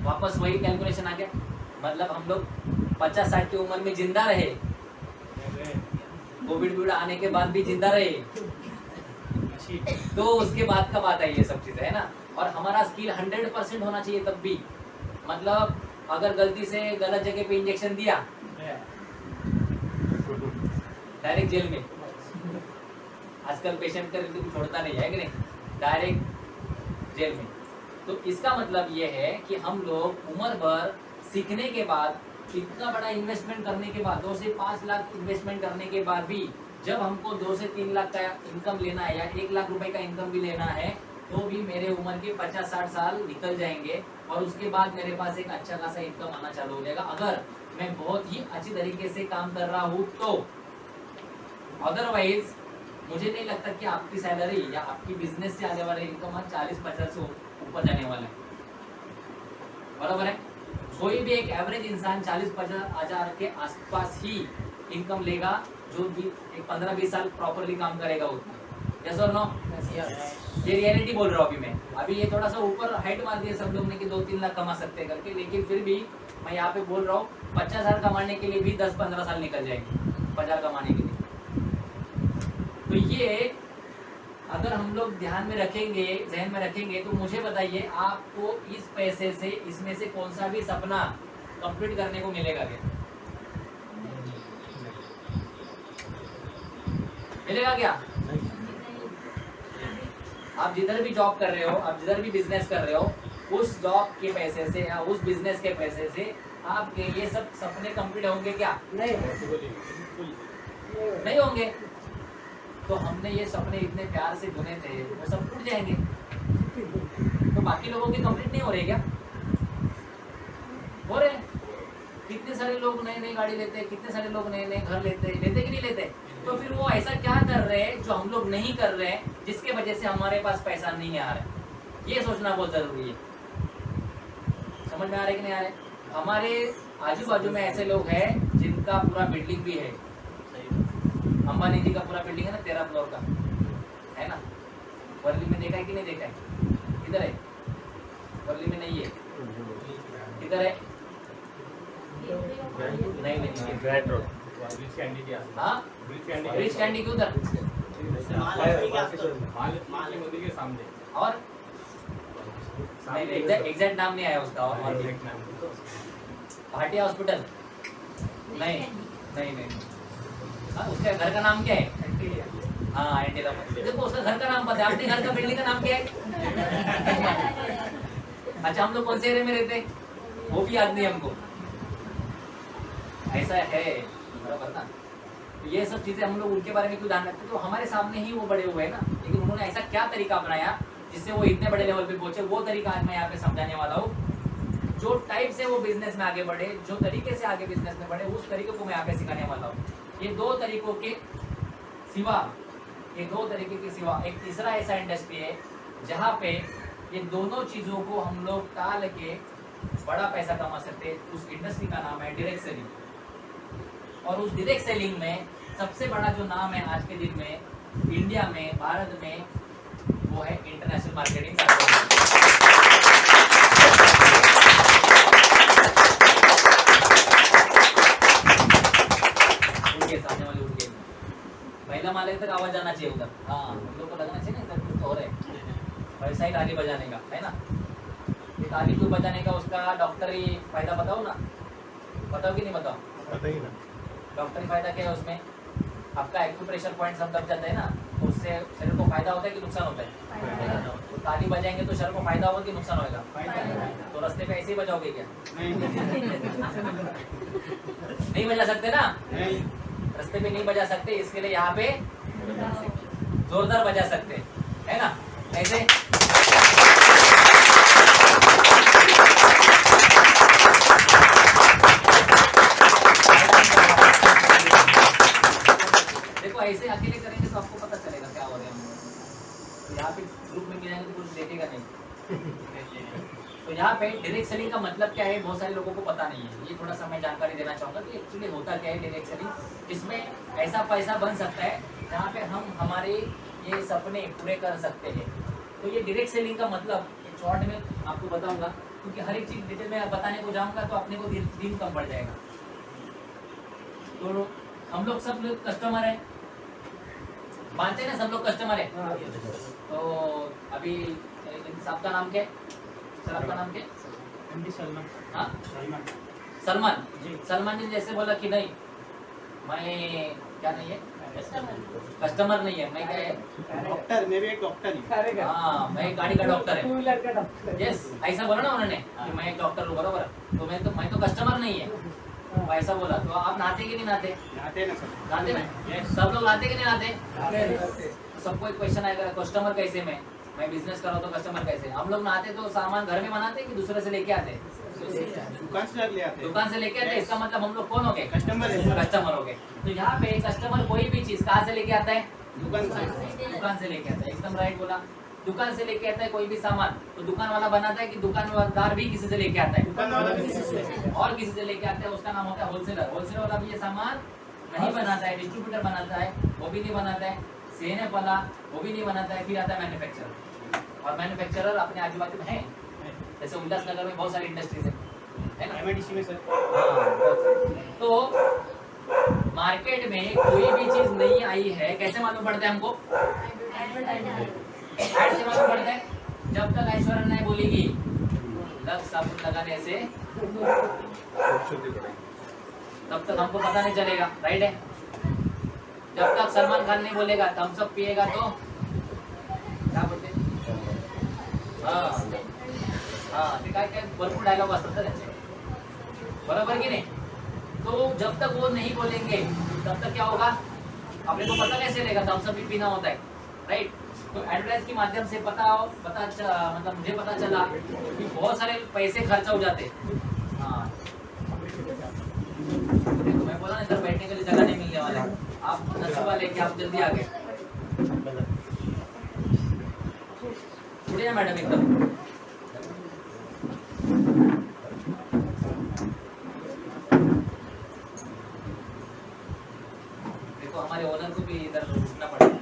वापस वही कैलकुलेशन आ गया। मतलब हम लोग 50-60 की उम्र में जिंदा रहे, कोविड आने के बाद भी जिंदा रहे, तो उसके बाद का बात है ये सब चीजें, है ना। और हमारा स्किल 100% होना चाहिए तब भी। मतलब अगर गलती से गलत जगह पे इंजेक्शन दिया, डायरेक्ट जेल में। आजकल पेशेंट का रिलेटिव छोड़ता नहीं है कि नहीं, डायरेक्ट जेल में। तो इसका मतलब ये है कि हम लोग उम्र भर सीखने के बाद, इतना बड़ा इन्वेस्टमेंट करने के बाद, 2 से 5 लाख इन्वेस्टमेंट करने के बाद भी जब हमको 2 से 3 लाख का इनकम लेना है या 1 लाख रुपए का इनकम भी लेना है, तो भी मेरे उम्र के 50-60 साल निकल जाएंगे और उसके बाद मेरे पास एक अच्छा खासा इनकम आना चालू हो जाएगा, अगर मैं बहुत ही अच्छी तरीके से काम कर रहा हूँ तो। अदरवाइज मुझे नहीं लगता कि आपकी सैलरी या आपकी बिजनेस से आने वाला इनकम 40-50 से ऊपर जाने वाला है, बराबर है। कोई भी एक एवरेज इंसान 40-50 हजार के आसपास ही इनकम लेगा, जो भी एक 15-20 साल प्रॉपरली काम करेगा उतना। यस और नो, ये रियलिटी बोल रहा हूँ अभी मैं। अभी ये थोड़ा सा ऊपर हाइट मार दिया सब लोग ने कि 2-3 लाख कमा सकते हैं करके, लेकिन फिर भी मैं यहाँ पे बोल रहा हूँ 50,000 कमाने के लिए भी 10-15 साल निकल जाएंगे 50,000 कमाने के लिए। तो ये अगर हम लोग ध्यान में रखेंगे, जहन में रखेंगे, तो मुझे बताइए आपको इस पैसे से, इसमें से कौन सा भी सपना कंप्लीट करने को मिलेगा क्या? मिलेगा क्या? आप जिधर भी जॉब कर रहे हो, आप जिधर भी बिजनेस कर रहे हो, उस जॉब के पैसे से या उस बिजनेस के पैसे से आपके ये सब सपने कंप्लीट होंगे क्या? नहीं होंगे। तो हमने ये सपने इतने प्यार से बुने थे वो सब टूट जाएंगे। तो बाकी लोगों के कंप्लीट नहीं हो रहे क्या? हो रहे। कितने सारे लोग नई नई गाड़ी लेते हैं, कितने सारे लोग नए नए घर लेते हैं, लेते कि नहीं लेते? तो फिर वो ऐसा क्या कर रहे हैं जो हम लोग नहीं कर रहे हैं, जिसके वजह से हमारे पास पैसा नहीं आ रहा है? ये सोचना बहुत जरूरी है। समझ में आ रहा है कि नहीं आ रहा है? हमारे आजू बाजू में ऐसे लोग हैं जिनका पूरा बिल्डिंग भी है। अंबानी जी का पूरा बिल्डिंग है ना 13 फ्लोर का, है ना? वर्ली में देखा है कि नहीं देखा है? किधर है? वर्ली में नहीं है, किधर है? नहीं नहीं, ग्रैंड रोड हाँ ब्रिज कैंडी के उधर। और नहीं एग्जैक्ट नाम नहीं आया उसका। और भाटिया हॉस्पिटल नहीं नहीं नहीं। हाँ उसके घर का नाम क्या है? हाँ एंटीला। देखो उसका घर का नाम पता है, अपने घर का बिल्डिंग का नाम क्या है? अच्छा हम लोग कौन से एरिया में रहते हैं वो भी याद नहीं हमको। ऐसा है बराबर ना? तो ये सब चीजें हम लोग उनके बारे में क्यों ध्यान रखते हैं? तो हमारे सामने ही वो बड़े हुए हैं ना, लेकिन उन्होंने ऐसा क्या तरीका अपनाया जिससे वो इतने बड़े लेवल पे पहुंचे, वो तरीका आज मैं यहाँ पे समझाने वाला हूँ। जो टाइप से वो बिजनेस में आगे बढ़े, जो तरीके से आगे बिजनेस में बढ़े, उस तरीके को मैं यहाँ पे सिखाने वाला हूँ। ये दो तरीकों के सिवा एक तीसरा ऐसा इंडस्ट्री है जहाँ पे ये दोनों चीजों को हम लोग टाल के बड़ा पैसा कमा सकते हैं। उस इंडस्ट्री का नाम है डायरेक्ट सेलिंग। और उस डायरेक्ट सेलिंग में सबसे बड़ा जो नाम है आज के दिन में इंडिया में, भारत में, वो है इंटरनेशनल मार्केटिंग का। उनके सामने वाले उनके पहला माले तक आवाज आना चाहिए उधर। हाँ हम लोग को लगना चाहिए ना इधर कुछ तो हो रहा है। वैसा ही ताली बजाने का है ना? ये ताली क्यों बजाने का, उसका डॉक्टरी फायदा बताओ ना, बताओ कि नहीं बताओ? पता ही ना। डॉक्टरी फायदा क्या है उसमें? आपका एक्यूप्रेशर पॉइंट सब दब जाता है ना, तो उससे शरीर को फायदा होता है कि नुकसान होता है? तो ताली बजाएंगे तो शरीर को फायदा होगा कि नुकसान होगा? तो रास्ते पे ऐसे ही बजाओगे क्या? नहीं बजा सकते ना? रास्ते पे नहीं बजा सकते, इसके लिए यहाँ पे जोरदार बजा सकते है ना? ऐसे देखो ऐसे अकेले करेंगे तो आपको पता चलेगा क्या हो रहा है हम लोग। तो यहाँ पे ग्रुप में मिलेंगे तो कुछ देखेगा नहीं। तो यहाँ पे डायरेक्ट सेलिंग का मतलब क्या है बहुत सारे लोगों को पता नहीं है। ये थोड़ा सा मैं जानकारी देना चाहूँगा कि एक्चुअली होता क्या है डायरेक्ट सेलिंग। इसमें ऐसा पैसा बन सकता है जहाँ पे हम हमारे ये सपने पूरे कर सकते हैं। तो ये डायरेक्ट सेलिंग का मतलब शॉर्ट में आपको बताऊंगा, क्योंकि हर एक चीज़ डिटेल में बताने को जाऊँगा तो अपने को दिन कम पड़ जाएगा। तो हम लोग सब लोग कस्टमर है, मानते हैं ना सब लोग कस्टमर है। तो अभी साहब का नाम क्या है? सर आपका नाम क्या है? सलमान। हाँ सलमान सलमान जी जैसे बोला कि नहीं मैं क्या नहीं है, कस्टमर नहीं है, मैं क्या है? डॉक्टर, मैं भी एक डॉक्टर ही। हाँ मैं गाड़ी का डॉक्टर है। यस ऐसा बोला ना उन्होंने कि मैं एक डॉक्टर हूँ, बरोबर? तो मैं तो कस्टमर नहीं है, ऐसा बोला। तो आप नहाते कि नहीं नहाते? नहाते ना सर? नहाते ना? सब लोग नहाते कि नहीं नहाते? सबको एक क्वेश्चन आएगा कस्टमर कैसे मैं बिजनेस कर रहा हूँ तो कस्टमर कैसे? हम लोग नहाते तो सामान घर में बनाते कि दूसरे से लेके आते? दुकान से ले आते। दुकान से लेके आते। इसका मतलब हम लोग कौन हो गए? कस्टमर है। कस्टमर हो गए। तो यहाँ पे कस्टमर कोई भी चीज कहाँ से लेके आता है? दुकान से। दुकान से लेके आता है, एकदम राइट बोला। दुकान से लेके आता है कोई भी सामान, तो दुकान वाला बनाता है कि दुकानदार भी किसी से लेके आता है? दुकान वाला भी और किसी से लेके आता है, उसका नाम होता है होलसेलर। होलसेलर वाला भी ये सामान नहीं बनाता है, डिस्ट्रीब्यूटर बनाता है, वो भी नहीं बनाता है, सीएनएफ वाला वो भी नहीं बनाता है, फिर आता है मैन्युफैक्चरर। और मैन्युफैक्चरर अपने आजू बाजू में है, जैसे उल्लासनगर में बहुत सारी इंडस्ट्रीज है ना? एमआईडीसी में सर। तो मार्केट में कोई भी चीज नहीं आई है, कैसे मालूम पड़ता है हमको? ऐड से मालूम पड़ता है। जब तक ऐश्वर्या नहीं बोलेगी लक्स साबुन लगाने से तब तक हमको पता नहीं चलेगा, राइट है? जब तक सलमान खान नहीं बोलेगा थम्स अप पिएगा तो क्या बोलते हैं? हाँ हाँ ते काय काय भरपूर डायलॉग असतात ना त्यांचे, बराबर की नहीं? तो जब तक वो नहीं बोलेंगे तब तक क्या होगा, अपने को पता कैसे चलेगा थम्स अप भी पीना होता है, राइट? तो एडवर्टाइज के माध्यम से मतलब मुझे पता चला कि बहुत सारे पैसे खर्चा हो जाते। हाँ तो मैं बोला ना इधर बैठने के लिए जगह नहीं मिलने वाला, आप नसीब वाले कि आप जल्दी आ गए। उठिए ना मैडम एकदम। देखो हमारे ओनर को भी इधर रुकना पड़ेगा।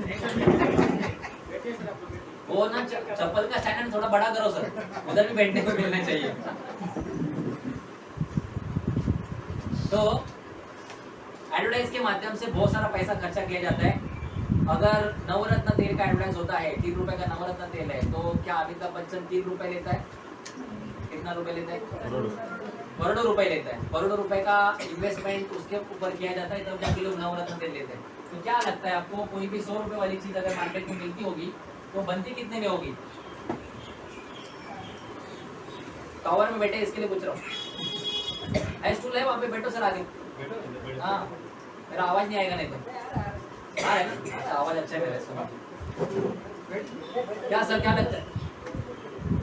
वो ना चप्पल का स्टैंडर्ड थोड़ा बड़ा करो सर, उधर भी बैठने को मिलना चाहिए। तो एडवर्टाइज के माध्यम से बहुत सारा पैसा खर्चा किया जाता है। अगर नवरत्न तेल का एडवर्टाइज होता है, 3 रुपए का नवरत्न तेल है, तो क्या अमिताभ बच्चन 3 रुपए लेता है? कितना रुपए लेता है? करोड़ों रुपए लेता है। करोड़ों रुपए का इन्वेस्टमेंट उसके ऊपर किया जाता है, तब जाके लोग नवरत्न तेल लेते हैं। तो क्या लगता है आपको, कोई भी 100 रुपए वाली चीज अगर मार्केट में मिलती होगी तो बनती कितने में होगी? टावर में बैठे इसके लिए पूछ रहा हूँ। स्टूल है वहाँ पे, बैठो सर आगे। हाँ मेरा आवाज नहीं आएगा नहीं तो। हाँ है ना, अच्छा आवाज अच्छा है मेरा, सुनो। क्या सर क्या लगता है,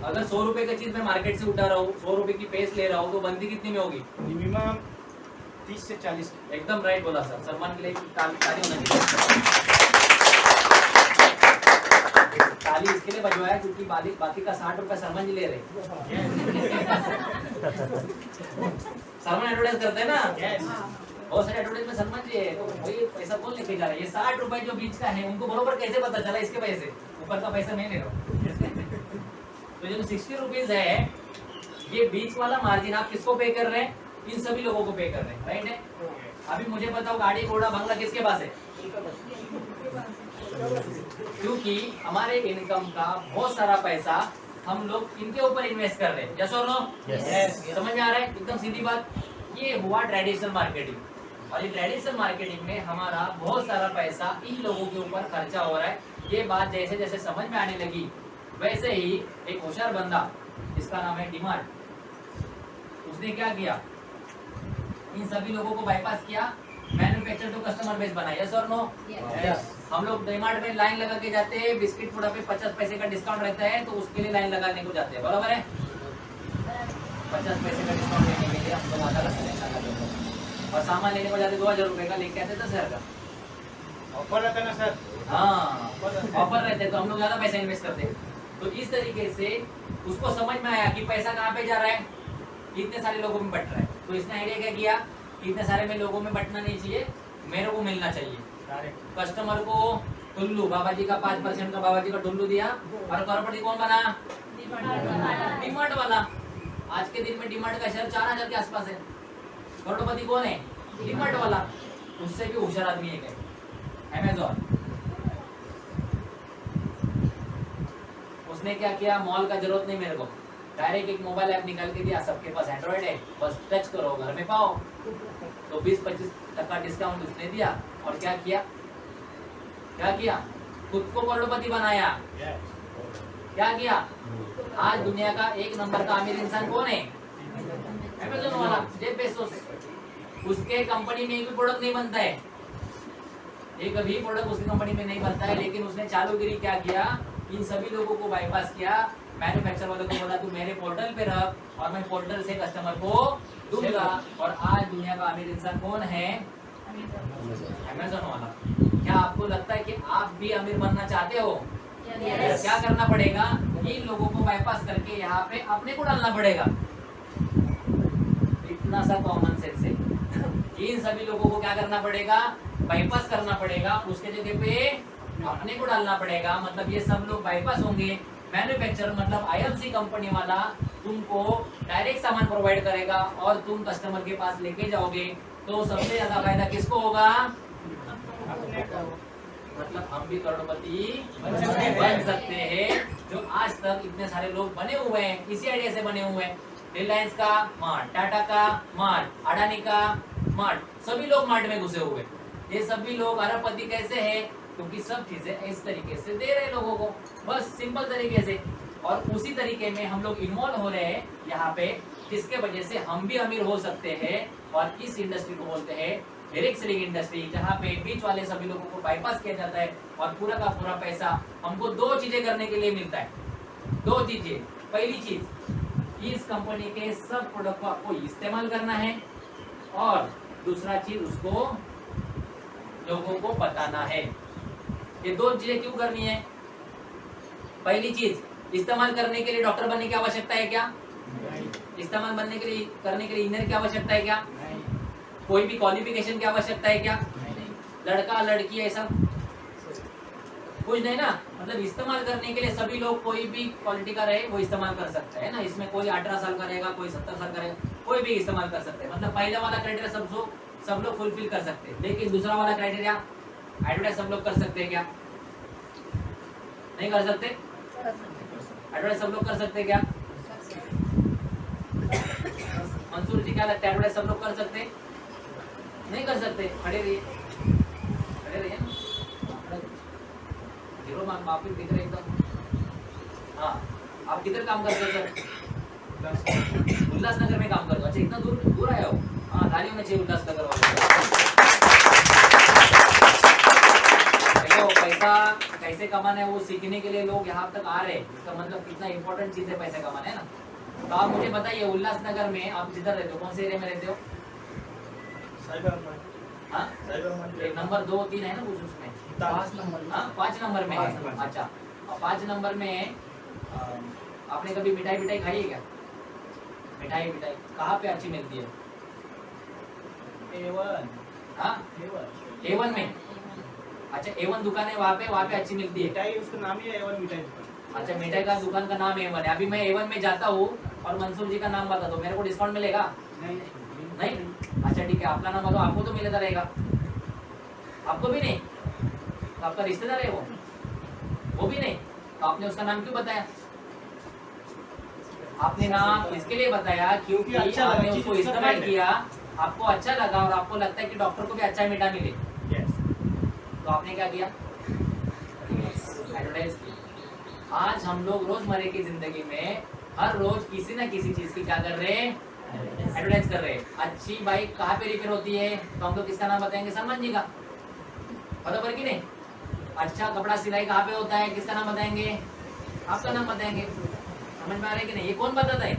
अगर 100 रुपए की चीज मैं मार्केट से उठा रहा हूँ, 100 रुपए की पेस्ट ले रहा हूँ, तो बनती कितनी में होगी? मिनिमम 30 से 40। एकदम राइट बोला सर, सलमान के लिए ताली होना चाहिए। ताली इसके लिए बजवाया क्योंकि बाकी का 60 रुपए सलमान जी ले रहे। सलमान एडवर्टाइज करते हैं ना, बहुत सारे एडवर्टाइज में सलमान जी है, तो वही पैसा कौन लेके जा रहा है? ये 60 रुपए जो बीच का है, उनको बरोबर कैसे पता चला इसके पैसे, ऊपर का पैसा मैं ले रहा हूँ। तो जो 60 रुपीज है, ये बीच वाला मार्जिन आप किसको पे कर रहे हैं? इन सभी लोगों को पे कर रहे हैं, राइट है? अभी मुझे बताओ गाड़ी घोड़ा बंगला किसके पास है? क्योंकि हमारे इनकम का बहुत सारा पैसा हम लोग इनके ऊपर इन्वेस्ट कर रहे हैं। यस और नो? यस। समझ में आ रहा है? एकदम सीधी बात। ये हुआ ट्रेडिशनल मार्केटिंग, और ये ट्रेडिशनल मार्केटिंग में हमारा बहुत सारा पैसा इन लोगों के ऊपर खर्चा हो रहा है। ये बात जैसे जैसे समझ में आने लगी, वैसे ही एक होशियार बंदा, जिसका नाम है डिमार्ट, उसने क्या किया, इन सभी लोगों को बाईपास किया, मैन्युफैक्चर टू कस्टमर बेस बनाया। यस और नो? यस। हम लोग डिमार्ट में लाइन लगा के जाते हैं, बिस्किट थोड़ा पे 50 पैसे का डिस्काउंट रहता है, तो उसके लिए लाइन लगाने को जाते हैं, बराबर है? 50 पैसे का डिस्काउंट लेने के लिए हम लोग आधा लाइन लगाते हैं, और सामान लेने को जाते 2000 रुपए का, लेके आते 10,000 का। ऑफर रहता है ना सर? हाँ ऑफर रहते हैं, तो हम लोग ज्यादा पैसा इन्वेस्ट करते हैं। तो इस तरीके से उसको समझ में आया कि पैसा कहाँ पे जा रहा है, इतने सारे लोगों में बट रहा है। तो इसने आइडिया क्या किया, इतने सारे में लोगों में बटना नहीं चाहिए, मेरे को मिलना चाहिए। कस्टमर को टुल्लू, बाबा जी का 5% का बाबा जी का टुल्लू दिया, और करोड़पति कौन बना? डिमार्ट वाला। आज के दिन में डिमार्ट का शेयर 4000 के आसपास है। करोड़पति कौन है? डिमार्ट वाला। उससे भी होशियार आदमी है अमेज़न। उसने क्या किया, मॉल का जरूरत नहीं मेरे को, डायरेक्ट एक मोबाइल ऐप निकाल के दिया, सबके पास एंड्रॉइड है, बस टच करो घर में पाओ। तो 20-25% डिस्काउंट उसने दिया, और क्या किया, खुद को करोड़पति बनाया। क्या किया, आज दुनिया का 1 नंबर का अमीर इंसान कौन है? अमेज़न वाला, जेफ बेजोस। उसके कंपनी में एक भी प्रोडक्ट नहीं बनता है, एक भी प्रोडक्ट उसकी कंपनी में नहीं बनता है, लेकिन उसने चालूगिरी क्या किया, इन सभी लोगों को बाईपास किया, मैन्युफैक्चर वालों को बोला तू मेरे पोर्टल पे रख, और मैं पोर्टल से कस्टमर को दूंगा। और आज दुनिया का अमीर इंसान कौन है? अमेज़न वाला। क्या आपको लगता है कि आप भी अमीर बनना चाहते हो? Yes. क्या करना पड़ेगा, इन लोगों को बाईपास करके यहाँ पे अपने को डालना पड़ेगा। इतना सा कॉमन सेंस है। इन सभी लोगों को क्या करना पड़ेगा, बाईपास करना पड़ेगा, उसके जगह पे अपने को डालना पड़ेगा। मतलब ये सब लोग बाईपास होंगे। मैन्युफैक्चरर मतलब आईएमसी कंपनी वाला तुमको डायरेक्ट सामान प्रोवाइड करेगा, और तुम कस्टमर के पास लेके जाओगे, तो सबसे ज्यादा फायदा किसको होगा? मतलब हम भी करोड़पति बन सकते हैं, जो आज तक इतने सारे लोग बने हुए हैं, इसी आइडिया से बने हुए हैं। रिलायंस का मार्ट, टाटा का मार्ट, अडानी का मार्ट, सभी लोग मार्ट में घुसे हुए। ये सभी लोग अरबपति कैसे हैं? क्योंकि सब चीजें इस तरीके से दे रहे हैं लोगों को, बस सिंपल तरीके से। और उसी तरीके में हम लोग इन्वॉल्व हो रहे हैं यहाँ पे, जिसके वजह से हम भी अमीर हो सकते हैं। और इस इंडस्ट्री को बोलते हैं डायरेक्ट सेलिंग इंडस्ट्री, जहाँ पे बीच वाले सभी लोगों को बाईपास किया जाता है और पूरा का पूरा पैसा हमको 2 चीजें करने के लिए मिलता है। 2 चीजें, पहली चीज इस कंपनी के सब प्रोडक्ट को आपको इस्तेमाल करना है, और दूसरा चीज उसको लोगों को बताना है। ये 2 चीजें क्यों करनी है? पहली चीज, इस्तेमाल करने के लिए डॉक्टर बनने की आवश्यकता है क्या? इस्तेमाल करने के लिए इंजीनियर की आवश्यकता है क्या? कोई भी क्वालिफिकेशन की आवश्यकता है क्या? लड़का लड़की ऐसा कुछ नहीं ना। मतलब इस्तेमाल करने के लिए सभी लोग, कोई भी क्वालिटी का रहे वो इस्तेमाल कर सकता है ना। इसमें कोई 18 साल का रहेगा, कोई 70 साल का रहेगा, कोई भी इस्तेमाल कर सकते हैं। मतलब पहला वाला क्राइटेरिया सब लोग फुलफिल कर सकते हैं। लेकिन दूसरा वाला क्राइटेरिया, एडवर्टाइज सब लोग कर सकते हैं क्या? नहीं कर सकते। एडवर्टाइज सब लोग कर सकते हैं क्या? मंसूर जी क्या लगता है, एडवर्टाइज सब लोग कर सकते हैं? नहीं कर सकते। खड़े रहिए, खड़े रहिए ना, जीरो माफी दिख रहे एकदम। हाँ, आप किधर काम करते हो सर? उल्लासनगर में काम करते हो। अच्छा, इतना दूर आया हो। हाँ, ताली होनी चाहिए उल्लासनगर वाले। देखो, पैसा कैसे कमाना है वो सीखने के लिए लोग यहाँ तक आ रहे हैं। इसका मतलब कितना इंपॉर्टेंट चीज है पैसे कमाना, है ना। तो आप मुझे बताइए, उल्लासनगर में आप जिधर रहते हो, कौन से एरिया में रहते हो? हाँ, 1 नंबर 2 3 है ना कुछ उसमें? 5 नंबर। हाँ, 5 नंबर में है। अच्छा, 5 नंबर में आपने कभी मिठाई खाई है क्या? मिठाई कहाँ पे अच्छी मिलती है? हाँ, A1 में। अच्छा, A1 दुकान है वहाँ पे अच्छी मिलती है। मिठाई उसका नाम ही है A1 मिठाई दुकान। अच्छा, मिठाई का दुकान का नाम A1 है। अभी मैं A1 में जाता हूँ और मंसूर जी का नाम बता दो, मेरे को डिस्काउंट मिलेगा? नहीं। अच्छा ठीक है, आपका नाम बताओ, आपको तो मिलता रहेगा, आपको भी नहीं? तो आपका रिश्तेदार है वो भी नहीं, तो आपने उसका नाम क्यों बताया? आपने नाम इसके लिए बताया क्योंकि अच्छा आपने लगा, उसको चीज़ इस्तेमाल उसका किया, आपको अच्छा लगा और आपको लगता है कि डॉक्टर को भी अच्छा मीठा मिले, तो आपने क्या किया? एडवर्टाइज की। आज हम लोग रोजमर्रा की जिंदगी में हर रोज किसी ना किसी चीज की क्या कर रहे हैं? एडवर्टाइज कर रहे हैं। अच्छी बाइक कहाँ पे रिपेयर होती है तो हम लोग किसका नाम बताएंगे? सलमान जी का, बराबर की नहीं? अच्छा कपड़ा सिलाई कहाँ पे होता है, किसका नाम बताएंगे? आपका नाम बताएंगे। समझ में आ रहा है कि नहीं? ये कौन बताता है?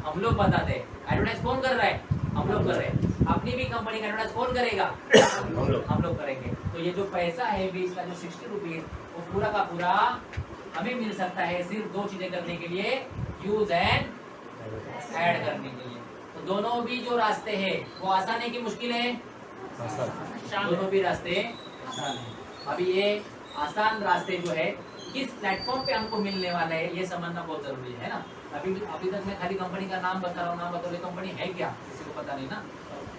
हम लोग बताते हैं। एडवर्टाइज कौन कर रहा है? हम लोग कर रहे हैं। अपनी भी कंपनी का एडवर्टाइज कौन करेगा? हम लोग करेंगे। तो ये जो पैसा है बीच का, जो 60 रुपीज, वो पूरा का पूरा हमें मिल सकता है सिर्फ 2 चीजें करने के लिए, यूज एंड ऐड करने के लिए। तो दोनों भी जो रास्ते हैं वो आसान है कि मुश्किल है? दोनों भी रास्ते आसान है। अभी ये आसान रास्ते जो है किस प्लेटफॉर्म पे हमको मिलने वाला है ये समझना बहुत जरूरी है ना। अभी तक मैं खाली कंपनी का नाम बता रहा हूँ, कंपनी है क्या किसी को पता नहीं ना।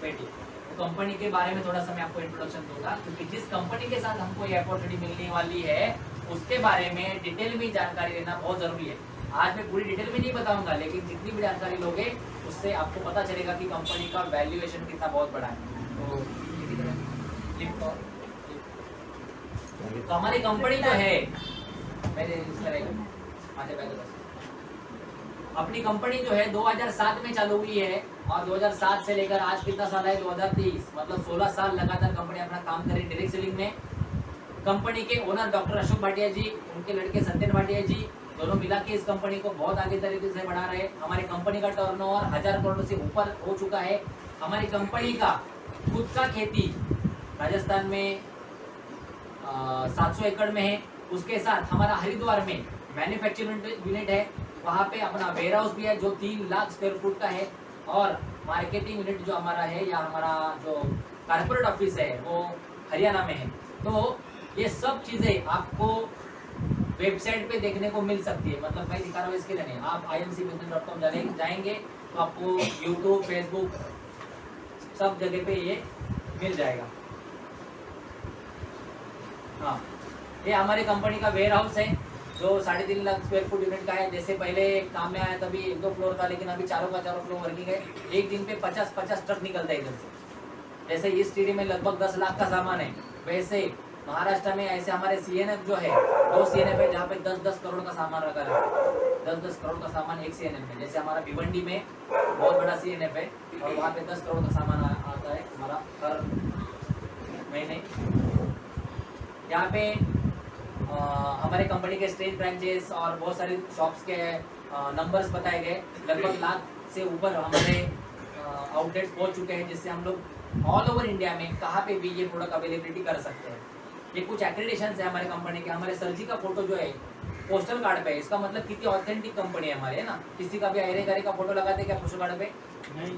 पेटी तो कंपनी के बारे में थोड़ा सा मैं आपको इंट्रोडक्शन दूंगा, क्योंकि जिस कंपनी के साथ हमको ये अपॉर्चुनिटी मिलने वाली है उसके बारे में डिटेल में जानकारी लेना बहुत जरूरी है। आज मैं पूरी डिटेल में नहीं बताऊंगा, लेकिन जितनी भी जानकारी लोगे उससे आपको पता चलेगा कि कंपनी का वैल्यूएशन कितना बहुत बड़ा है। तो हमारी कंपनी जो है, अपनी कंपनी जो है 2007 में चालू हुई है और 2007 से लेकर आज कितना साल है? 2023, मतलब 16 साल लगातार कंपनी अपना काम कर रही है डायरेक्ट सेलिंग में। कंपनी के ओनर डॉक्टर अशोक भाटिया जी, उनके लड़के सत्यन भाटिया जी, दोनों मिला के इस कंपनी को बहुत आगे तरीके से बढ़ा रहे हैं। हमारी कंपनी का टर्नओवर 1000 करोड़ से ऊपर हो चुका है। हमारी कंपनी का खुद का खेती राजस्थान में 700 एकड़ में है। उसके साथ हमारा हरिद्वार में मैन्युफैक्चरिंग यूनिट है, वहाँ पे अपना वेयर हाउस भी है जो 3 लाख स्क्वायर फुट का है, और मार्केटिंग यूनिट जो हमारा है या हमारा जो कारपोरेट ऑफिस है वो हरियाणा में है। तो ये सब चीज़ें आपको वेबसाइट पे देखने को मिल सकती है। मतलब मैं दिखा रहा हूँ इसके लिए नहीं, आप imcbusiness.com जाएंगे तो आपको यूट्यूब, फेसबुक सब जगह पे ये मिल जाएगा। हाँ, ये हमारी कंपनी का वेयर हाउस है जो 3.5 लाख स्क्वायर फुट यूनिट का है। जैसे पहले काम में आया तभी 1-2 फ्लोर था, लेकिन अभी चारों का चारों फ्लोर वर्किंग है। एक दिन पे 50 ट्रक निकलता है इधर से। जैसे इस टीडी में लगभग 10 लाख का सामान है, वैसे महाराष्ट्र में ऐसे हमारे CNF जो है 2 CNF है जहाँ पे 10-10 करोड़ का सामान रखा रहता है। 10-10 करोड़ का सामान एक CNF में, जैसे हमारा भिवंडी में बहुत बड़ा CNF है और वहाँ पे 10 करोड़ का सामान आता है हमारा हर महीने। यहाँ पे हमारे कंपनी के स्टेट ब्रांचेस और बहुत सारी शॉप्स के नंबर्स बताए गए। लगभग लाख से ऊपर हमारे आउटलेट्स पहुंच चुके हैं, जिससे हम लोग ऑल ओवर इंडिया में कहाँ पे भी ये प्रोडक्ट अवेलेबिलिटी कर सकते हैं। ये कुछ एक्रेडिटेशन है हमारे कंपनी के। हमारे सर जी का फोटो जो है पोस्टल कार्ड पे है, इसका मतलब कितनी ऑथेंटिक कंपनी है हमारे, है ना। किसी का भी अरे गरे का फोटो लगाते क्या पोस्टल कार्ड पे,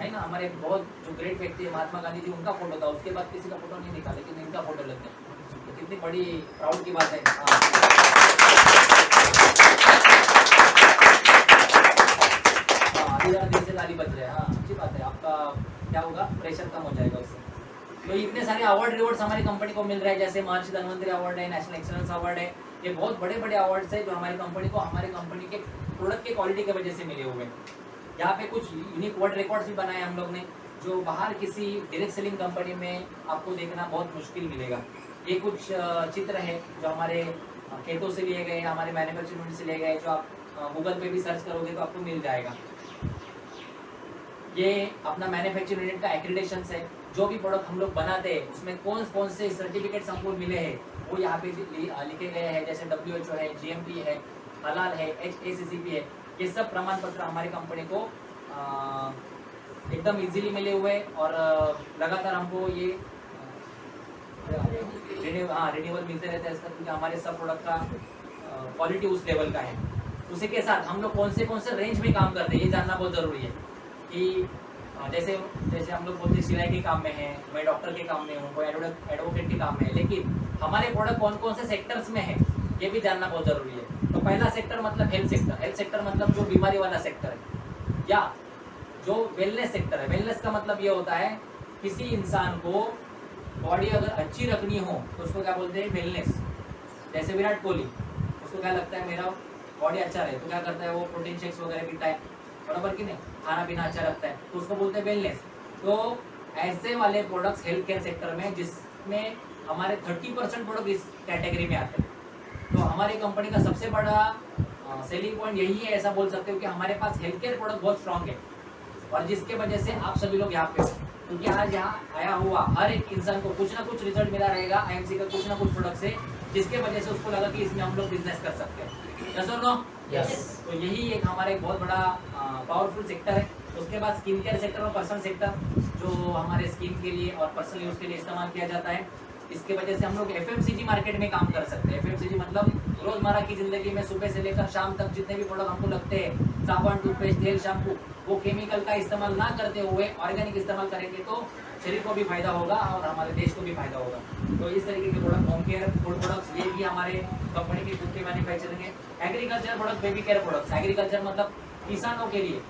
है ना। हमारे बहुत जो ग्रेट व्यक्ति है महात्मा गांधी जी, उनका फोटो था, उसके बाद किसी का फोटो नहीं दिखा, लेकिन इनका फोटो लग गया। तो कितनी बड़ी प्राउड की बात है। दिल से ताली बज रहे हैं। हाँ, अच्छी बात है। आपका क्या होगा, प्रेशर कम हो जाएगा उससे। तो इतने सारे अवार्ड रिवॉर्ड्स हमारी कंपनी को मिल रहे हैं, जैसे महर्षि धन्वंतरी अवार्ड है, नेशनल एक्सीलेंस अवार्ड है। ये बहुत बड़े बड़े अवार्ड्स है जो हमारी कंपनी को हमारे कंपनी के प्रोडक्ट की क्वालिटी की वजह से मिले हुए हैं। यहाँ पे कुछ यूनिक वर्ल्ड रिकॉर्ड्स भी बनाए हम लोग ने, जो बाहर किसी डायरेक्ट सेलिंग कंपनी में आपको देखना बहुत मुश्किल मिलेगा। ये कुछ चित्र है जो हमारे खेतों से लिए गए, हमारे मैन्युफैक्चरिंग यूनिट से लिए गए, जो आप गूगल पे भी सर्च करोगे तो आपको मिल जाएगा। ये अपना मैन्युफैक्चरिंग यूनिट का एक्रेडिटेशन है। जो भी प्रोडक्ट हम लोग बनाते हैं उसमें कौन कौन से सर्टिफिकेट्स हमको मिले हैं वो यहाँ पे लिखे गए हैं, जैसे WHO है, GMP है, हलाल है, HACCP है। ये सब प्रमाण पत्र हमारी कंपनी को एकदम इजीली मिले हुए और लगातार हमको ये रिन्यूअल मिलते रहता है इसका, क्योंकि हमारे सब प्रोडक्ट का क्वालिटी उस लेवल का है। उसी के साथ हम लोग कौन से रेंज में काम करते हैं ये जानना बहुत ज़रूरी है। कि जैसे हम लोग बोलते हैं सिलाई के काम में है, मैं डॉक्टर के काम में हूँ, कोई एडवोकेट के काम में है, लेकिन हमारे प्रोडक्ट कौन कौन से सेक्टर्स में है ये भी जानना बहुत ज़रूरी है। तो पहला सेक्टर मतलब हेल्थ सेक्टर। हेल्थ सेक्टर मतलब जो बीमारी वाला सेक्टर है, या जो वेलनेस सेक्टर है। वेलनेस का मतलब ये होता है किसी इंसान को बॉडी अगर अच्छी रखनी हो तो उसको क्या बोलते हैं, वेलनेस। जैसे विराट कोहली, उसको क्या लगता है मेरा बॉडी अच्छा रहे तो क्या करता है, वो प्रोटीन शेक्स वगैरह पीता है, बराबर कि नहीं, खाना पीना अच्छा रखता है, तो उसको बोलते हैं वेलनेस। तो ऐसे वाले प्रोडक्ट्स हेल्थ केयर सेक्टर में, जिसमें हमारे 30% प्रोडक्ट इस कैटेगरी में आते हैं। तो हमारी कंपनी का सबसे बड़ा सेलिंग पॉइंट यही है, ऐसा बोल सकते हो कि हमारे पास हेल्थ केयर प्रोडक्ट बहुत स्ट्रॉन्ग है, और जिसके वजह से आप सभी लोग यहाँ पे हो। क्योंकि आज यहाँ आया हुआ हर एक इंसान को कुछ ना कुछ रिजल्ट मिला रहेगा IMC का कुछ ना कुछ प्रोडक्ट से, जिसके वजह से उसको लगा कि इसमें हम लोग बिजनेस कर सकते हैं। यस और नो? यस। तो यही एक हमारा एक बहुत बड़ा पावरफुल सेक्टर है। उसके बाद स्किन केयर सेक्टर और पर्सनल सेक्टर, जो हमारे स्किन के लिए और पर्सनल यूज के लिए इस्तेमाल किया जाता है। इसके वजह से हम लोग FMCG मार्केट में काम कर सकते हैं। FMCG मतलब रोजमर्रा की जिंदगी में सुबह से लेकर शाम तक जितने भी प्रोडक्ट हमको लगते हैं, साबुन, टूथपेस्ट, तेल, शैम्पू, वो केमिकल का इस्तेमाल ना करते हुए ऑर्गेनिक इस्तेमाल करेंगे तो शरीर को भी फायदा होगा और हमारे देश को भी फायदा होगा। तो इस तरीके के product, home care food products, ये भी हमारे कंपनी की खुद की मैन्युफैक्चरिंग है। Agriculture product, baby care products. Agriculture मतलब किसानों के लिए।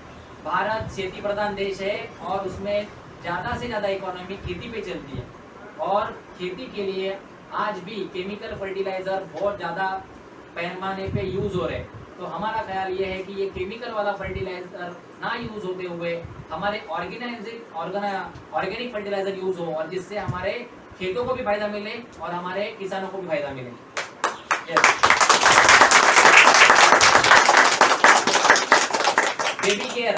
भारत खेती प्रधान देश है और उसमें ज़्यादा से ज़्यादा इकोनॉमी खेती पे चलती है, और खेती के लिए आज भी केमिकल फर्टिलाइजर बहुत ज़्यादा पैमाने पे यूज़ हो रहे हैं। तो हमारा ख्याल ये है कि ये केमिकल वाला फर्टिलाइजर ना यूज़ होते हुए हमारे ऑर्गेनिक फर्टिलाइजर यूज़ हो, और जिससे हमारे खेतों को भी फायदा मिले और हमारे किसानों को भी फायदा मिले। बेबी केयर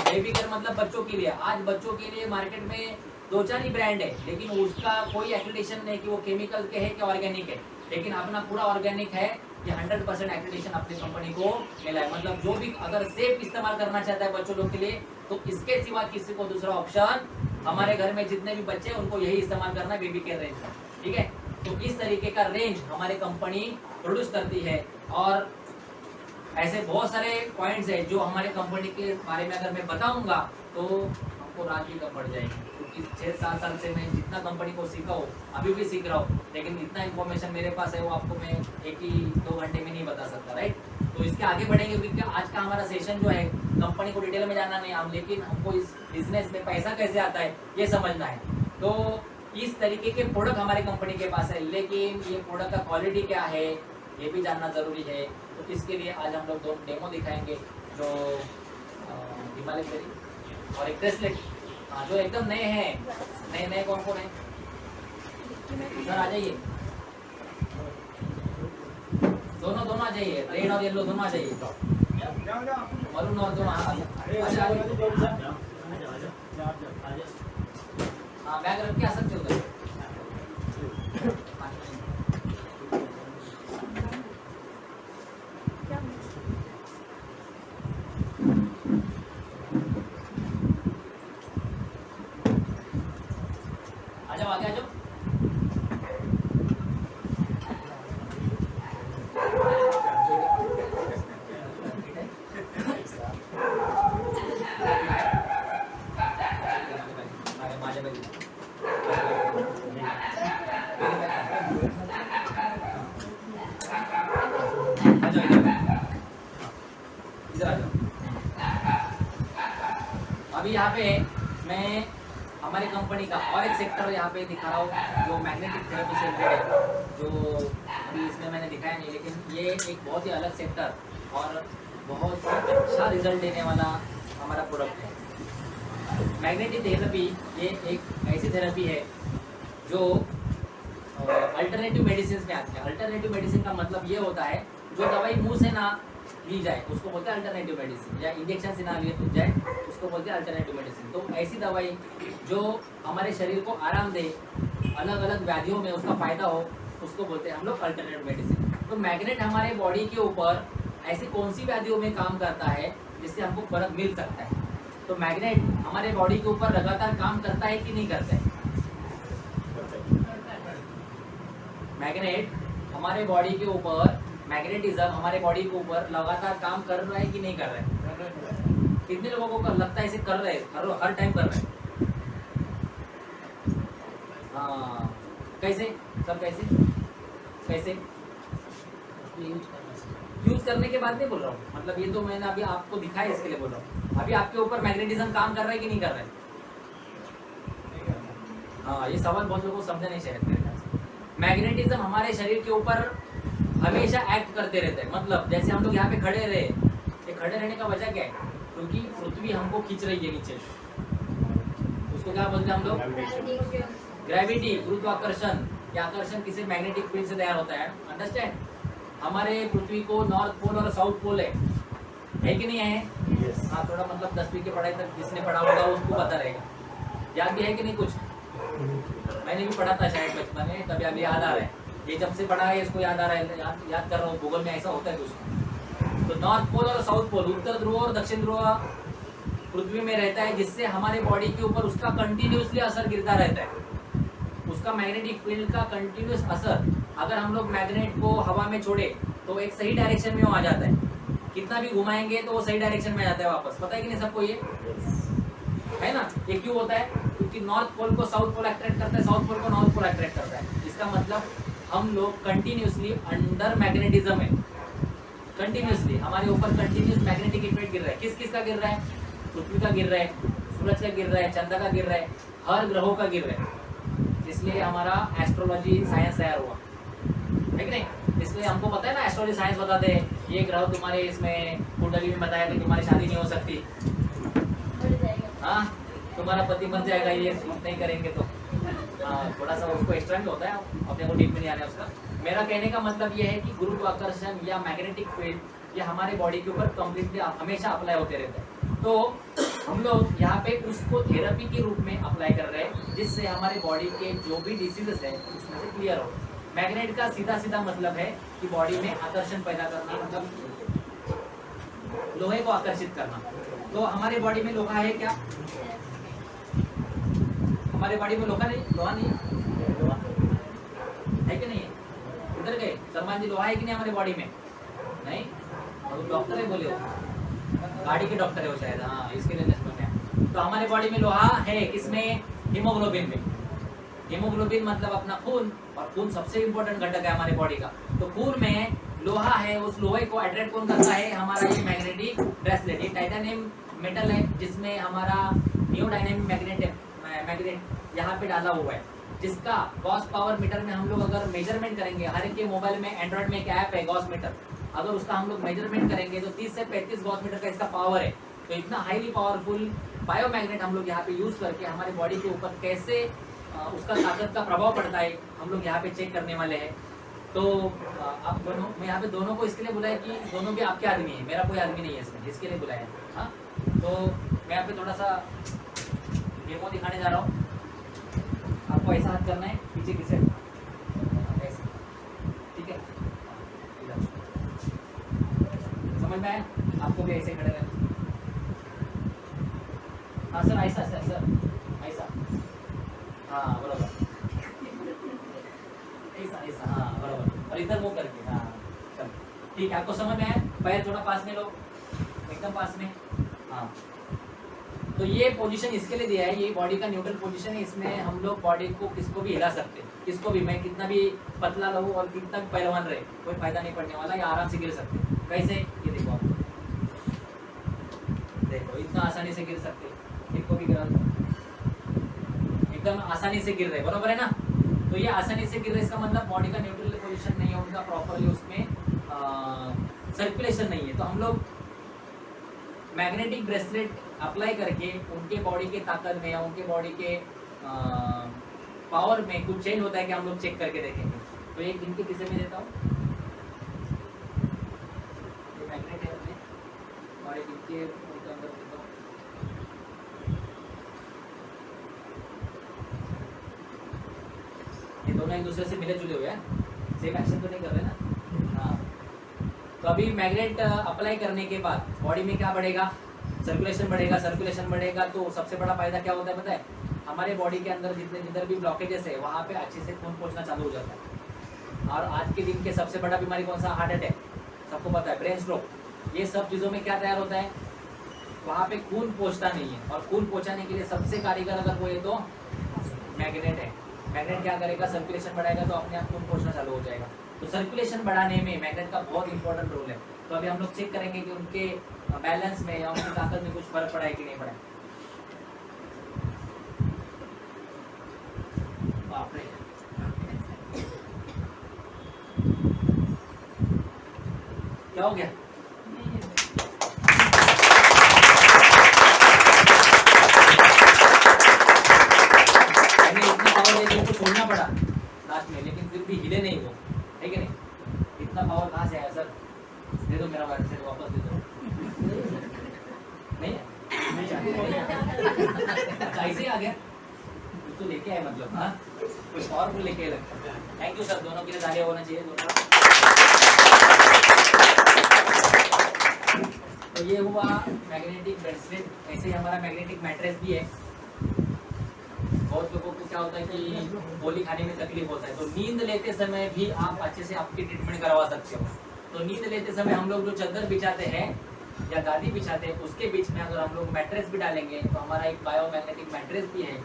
मतलब बच्चों के लिए। आज बच्चों के लिए मार्केट में 2-4 ही ब्रांड है, लेकिन उसका कोई एक्रेडिटेशन नहीं कि वो केमिकल के है कि ऑर्गेनिक है, लेकिन अपना पूरा ऑर्गेनिक है। ये 100% एक्रेडिटेशन अपनी कंपनी को मिला है। मतलब जो भी अगर सेफ इस्तेमाल करना चाहता है बच्चों लोग के लिए, तो इसके सिवा किसी को दूसरा ऑप्शन, हमारे घर में जितने भी बच्चे हैं उनको यही इस्तेमाल करना है, बेबी केयर रेंज का। ठीक है, तो इस तरीके का रेंज हमारी कंपनी प्रोड्यूस करती है। और ऐसे बहुत सारे पॉइंट्स है जो हमारे कंपनी के बारे में अगर मैं बताऊंगा तो हमको रात भी कम पड़ जाएगी, क्योंकि 6-7 साल से मैं जितना कंपनी को सीखा हूँ, अभी भी सीख रहा हूँ, लेकिन इतना इन्फॉर्मेशन मेरे पास है वो आपको मैं 1-2 घंटे में नहीं बता सकता, राइट। तो इसके आगे बढ़ेंगे, क्योंकि आज का हमारा सेशन जो है कंपनी को डिटेल में जानना नहीं हम, लेकिन हमको इस बिजनेस में पैसा कैसे आता है ये समझना है। तो इस तरीके के प्रोडक्ट हमारे कंपनी के पास है, लेकिन ये प्रोडक्ट का क्वालिटी क्या है ये भी जानना ज़रूरी है। तो इसके लिए आज हम लोग 2 डेमो दिखाएंगे, जो हिमालय बेरी और एक ब्रेसलेट, जो एकदम नए हैं। नए कौन है? सर आ जाइए। दोनों दोनों आ जाइए, रेड और येलो दोनों आ जाइए, जाओ जाओ मरून और दोनों अच्छा हाँ बैग रख के आ सकते हो उधर। आ जाओ आगे आ जाओ। माझ्या बैगी आ जाओ इधर आ जाओ। अभी यहाँ पे मैं हमारी कंपनी का और एक सेक्टर यहाँ पे दिखा रहा हूँ जो मैग्नेटिक थेरेपी से रिलेटेड है, जो अभी इसमें मैंने दिखाया नहीं, लेकिन ये एक बहुत ही अलग सेक्टर और बहुत ही अच्छा रिजल्ट देने वाला हमारा प्रोडक्ट है। मैग्नेटिक थेरेपी ये एक ऐसी थेरेपी है जो अल्टरनेटिव मेडिसिन में आती है। अल्टरनेटिव मेडिसिन का मतलब ये होता है जो दवाई मुंह से ना ली जाए उसको बोलते हैं अल्टरनेटिव मेडिसिन, या इंजेक्शन से ना लिए जाए उसको बोलते हैं अल्टरनेटिव मेडिसिन। तो ऐसी दवाई जो हमारे शरीर को आराम दे, अलग अलग व्याधियों में उसका फायदा हो, उसको बोलते हैं हम लोग अल्टरनेटिव मेडिसिन। तो मैग्नेट हमारे बॉडी के ऊपर ऐसी कौन सी व्याधियों में काम करता है जिससे हमको फर्क मिल सकता है। तो मैग्नेट हमारे बॉडी के ऊपर लगातार काम करता है कि नहीं करता है? मैग्नेट हमारे बॉडी के ऊपर, मैग्नेटिज्म हमारे बॉडी के ऊपर लगातार काम कर रहा है कि नहीं कर रहा है? कितने लोगों को लगता है इसे कर रहे हैं, हर टाइम कर रहे हैं? हाँ कैसे सब कैसे कैसे यूज करने के बाद नहीं बोल रहा हूँ, मतलब ये तो मैंने अभी आपको दिखाया इसके लिए बोल रहा हूँ। अभी आपके ऊपर मैग्नेटिज्म काम कर रहा है कि नहीं कर रहा है? हाँ ये सवाल बहुत लोगों को समझा नहीं शायद मेरे ख्याल से। मैग्नेटिज्म हमारे शरीर के ऊपर हमेशा एक्ट करते रहते हैं। मतलब जैसे हम लोग यहाँ पे खड़े रहे, ये खड़े रहने का वजह क्या है? क्योंकि पृथ्वी हमको खींच रही है नीचे, उसको क्या बोलते हैं हम लोग? ग्रेविटी, गुरुत्वाकर्षण। या आकर्षण किसी मैग्नेटिक फील्ड से तैयार होता है, अंडरस्टैंड? हमारे पृथ्वी को नॉर्थ पोल और साउथ पोल है कि नहीं है? हाँ थोड़ा मतलब 10वीं की पढ़ाई तक जिसने पढ़ा होगा उसको पता रहेगा। याद भी है कि नहीं कुछ? मैंने भी पढ़ा था शायद बचपन में, तभी अभी याद आ रहा है। ये जब से पढ़ा है इसको याद आ रहा है, याद कर रहा हूँ। गूगल में ऐसा होता है कुछ। तो नॉर्थ पोल और साउथ पोल, उत्तर ध्रुव और दक्षिण ध्रुव पृथ्वी में रहता है, जिससे हमारे बॉडी के ऊपर उसका कंटिन्यूसली असर गिरता रहता है। उसका मैग्नेटिक फील्ड का कंटिन्यूस असर, अगर हम लोग मैग्नेट को हवा में छोड़े तो एक सही डायरेक्शन में वो आ जाता है। कितना भी घुमाएंगे तो वो सही डायरेक्शन में आ जाता है वापस। पता है कि नहीं सबको ये? है ना? ये क्यों होता है? क्योंकि नॉर्थ पोल को साउथ पोल अट्रैक्ट करता है, साउथ पोल को नॉर्थ पोल अट्रैक्ट करता है। इसका मतलब हम लोग कंटिन्यूसली अंडर मैग्नेटिज्म है। कंटिन्यूसली हमारे ऊपर कंटिन्यूस मैग्नेटिक इफेक्ट गिर रहा है। किस किस का गिर रहा है? पृथ्वी का गिर रहा है, सूरज का गिर रहा है, चंद्र का गिर रहा है, हर ग्रहों का गिर रहा है। इसलिए हमारा एस्ट्रोलॉजी साइंस तैयार हुआ है कि नहीं? इसलिए हमको पता है ना, एस्ट्रोलॉजी साइंस बताते हैं ये ग्रह तुम्हारे इसमें कुंडली में बताया कि तुम्हारी शादी नहीं हो सकती, हाँ तुम्हारा पति मर जाएगा ये नहीं करेंगे तो। हाँ थोड़ा सा उसको एक्सटेंड होता है, अपने को डीप में नहीं आना है उसका। मेरा कहने का मतलब ये है कि गुरुत्वाकर्षण या मैग्नेटिक फील्ड ये हमारे बॉडी के ऊपर कम्प्लीटली हमेशा अप्लाई होते रहते हैं। तो हम लोग यहाँ पे उसको थेरेपी के रूप में अप्लाई कर रहे हैं, जिससे हमारे बॉडी के जो भी डिसीजेस है उसमें से क्लियर हो। मैग्नेट का सीधा सीधा मतलब है कि बॉडी में आकर्षण पैदा करना, मतलब लोहे को आकर्षित करना। तो हमारे बॉडी में लोहा है क्या? हमारे बॉडी में लोहा नहीं है कि नहीं है? इधर गए सलमान जी, लोहा है कि नहीं हमारे बॉडी में? नहीं, और डॉक्टर है बोले हो, गाड़ी के डॉक्टर है वो शायद, हाँ इसके लिए नस्बत है। तो हमारे बॉडी में लोहा है किसमें? हीमोग्लोबिन में। हीमोग्लोबिन मतलब अपना खून, और खून सबसे इंपॉर्टेंट घटक है हमारे बॉडी का। तो खून में लोहा है, उस लोहे को अट्रैक्ट कौन करता है? हमारा ये मैग्नेटिक ब्रेसलेट। ये टाइटेनियम मेटल है जिसमें हमारा नियोडायनेमिक मैग्नेट यहाँ पे डाला हुआ है, जिसका गॉस पावर मीटर में हम लोग अगर मेजरमेंट करेंगे, हर एक के मोबाइल में एंड्रॉइड में एक ऐप है गॉस मीटर, अगर उसका हम लोग मेजरमेंट करेंगे तो 30 से 35 गॉस मीटर का इसका पावर है। तो इतना हाईली पावरफुल बायोमैग्नेट हम लोग यहाँ पे यूज करके हमारे बॉडी के ऊपर कैसे उसका ताकत का प्रभाव पड़ता है हम लोग यहाँ पे चेक करने वाले हैं। तो आप दोनों, मैं यहाँ पे दोनों को इसके लिए बुलाया कि दोनों भी आपके आदमी हैं, मेरा कोई आदमी नहीं है इसमें, इसके लिए बुलाया है। हाँ, तो मैं यहाँ पे थोड़ा सा डेमो दिखाने जा रहा हूँ। आपको ऐसा हाथ करना है, पीछे की साइड ऐसे, ठीक है? इधर समझ में आया? आपको भी ऐसे खड़े रहना। हाँ सर, ऐसा सर, ऐसा, हाँ बराबर, ऐसा ऐसा, हाँ बराबर, और इधर वो करके, हाँ चलो ठीक है। आपको समझ में आया? पैर थोड़ा पास में लो, एकदम पास में। हाँ, तो ये पोजीशन इसके लिए दिया है, ये बॉडी का न्यूट्रल पोजीशन है। इसमें हम लोग बॉडी को किसको भी हिला सकते हैं, किसको भी, मैं कितना भी पतला रहूं और कितना भी पहलवान रहे, कोई फायदा नहीं पड़ने वाला, ये आराम से गिर सकते हैं। कैसे? ये देखो आप, देखो इतना आसानी से गिर सकते हैं, इनको भी गिरा दो, एकदम आसानी से गिर रहे, बराबर है ना? तो ये आसानी से गिर रहे, इसका मतलब बॉडी का न्यूट्रल पोजीशन नहीं है उनका, प्रॉपरली उसमें सर्कुलेशन नहीं है। तो हम लोग मैग्नेटिक ब्रेसलेट अप्लाई करके उनके बॉडी के ताकत में या उनके बॉडी के पावर में कुछ चेंज होता है कि हम लोग चेक करके देखेंगे। तो एक इनके किसे में देता हूँ, ये मैग्नेट है अपने, और एक इनके अंदर देता हूँ। ये दोनों एक दूसरे से मिले जुले हुए हैं, सेम एक्शन तो नहीं कर रहे ना? हाँ, तो अभी मैग्नेट अप्लाई करने के बाद बॉडी में क्या बढ़ेगा? सर्कुलेशन बढ़ेगा। सर्कुलेशन बढ़ेगा तो सबसे बड़ा फायदा क्या होता है पता है? हमारे बॉडी के अंदर जितने जिधर भी ब्लॉकेजेस है वहाँ पे अच्छे से खून पहुँचना चालू हो जाता है। और आज के दिन के सबसे बड़ा बीमारी कौन सा? हार्ट अटैक, सबको पता है, ब्रेन स्ट्रोक, ये सब चीज़ों में क्या तैयार होता है? वहाँ पे खून पहुँचता नहीं है। और खून पहुँचाने के लिए सबसे कारीगर अगर वो है तो मैग्नेट है। मैग्नेट क्या करेगा? सर्कुलेशन बढ़ाएगा तो अपने आप खून पहुँचना चालू हो जाएगा। तो सर्कुलेशन बढ़ाने में मैग्नेट का बहुत इंपॉर्टेंट रोल है। तो अभी हम लोग चेक करेंगे कि उनके बैलेंस में या उनकी ताकत में कुछ फर्क पड़ा है कि नहीं पड़ा है। बाप रे, क्या हो गया? इतना पावर लेके उनको छोड़ना पड़ा लास्ट में, लेकिन फिर भी हिले नहीं वो, है कि नहीं? इतना पावर कहाँ से आया सर? दे दो मेरा वायर से, वापस दे दो। नहीं ऐसे आ गया, कुछ तो लेके आए मतलब, हाँ कुछ और को लेके लगता है। थैंक यू सर, दोनों के लिए तालियां होना चाहिए दोनों। तो ये हुआ मैग्नेटिक ब्रेसलेट। ऐसे ही हमारा मैग्नेटिक मैट्रेस भी है। बहुत लोगों को क्या होता है कि गोली खाने में तकलीफ होता है, तो नींद लेते समय भी आप अच्छे से आपकी ट्रीटमेंट करवा सकते हो। तो नींद लेते समय हम लोग जो चादर बिछाते हैं या गादी बिछाते हैं, उसके बीच में अगर हम लोग मैट्रेस भी डालेंगे तो हमारा एक बायोमैग्नेटिक मैट्रेस भी है,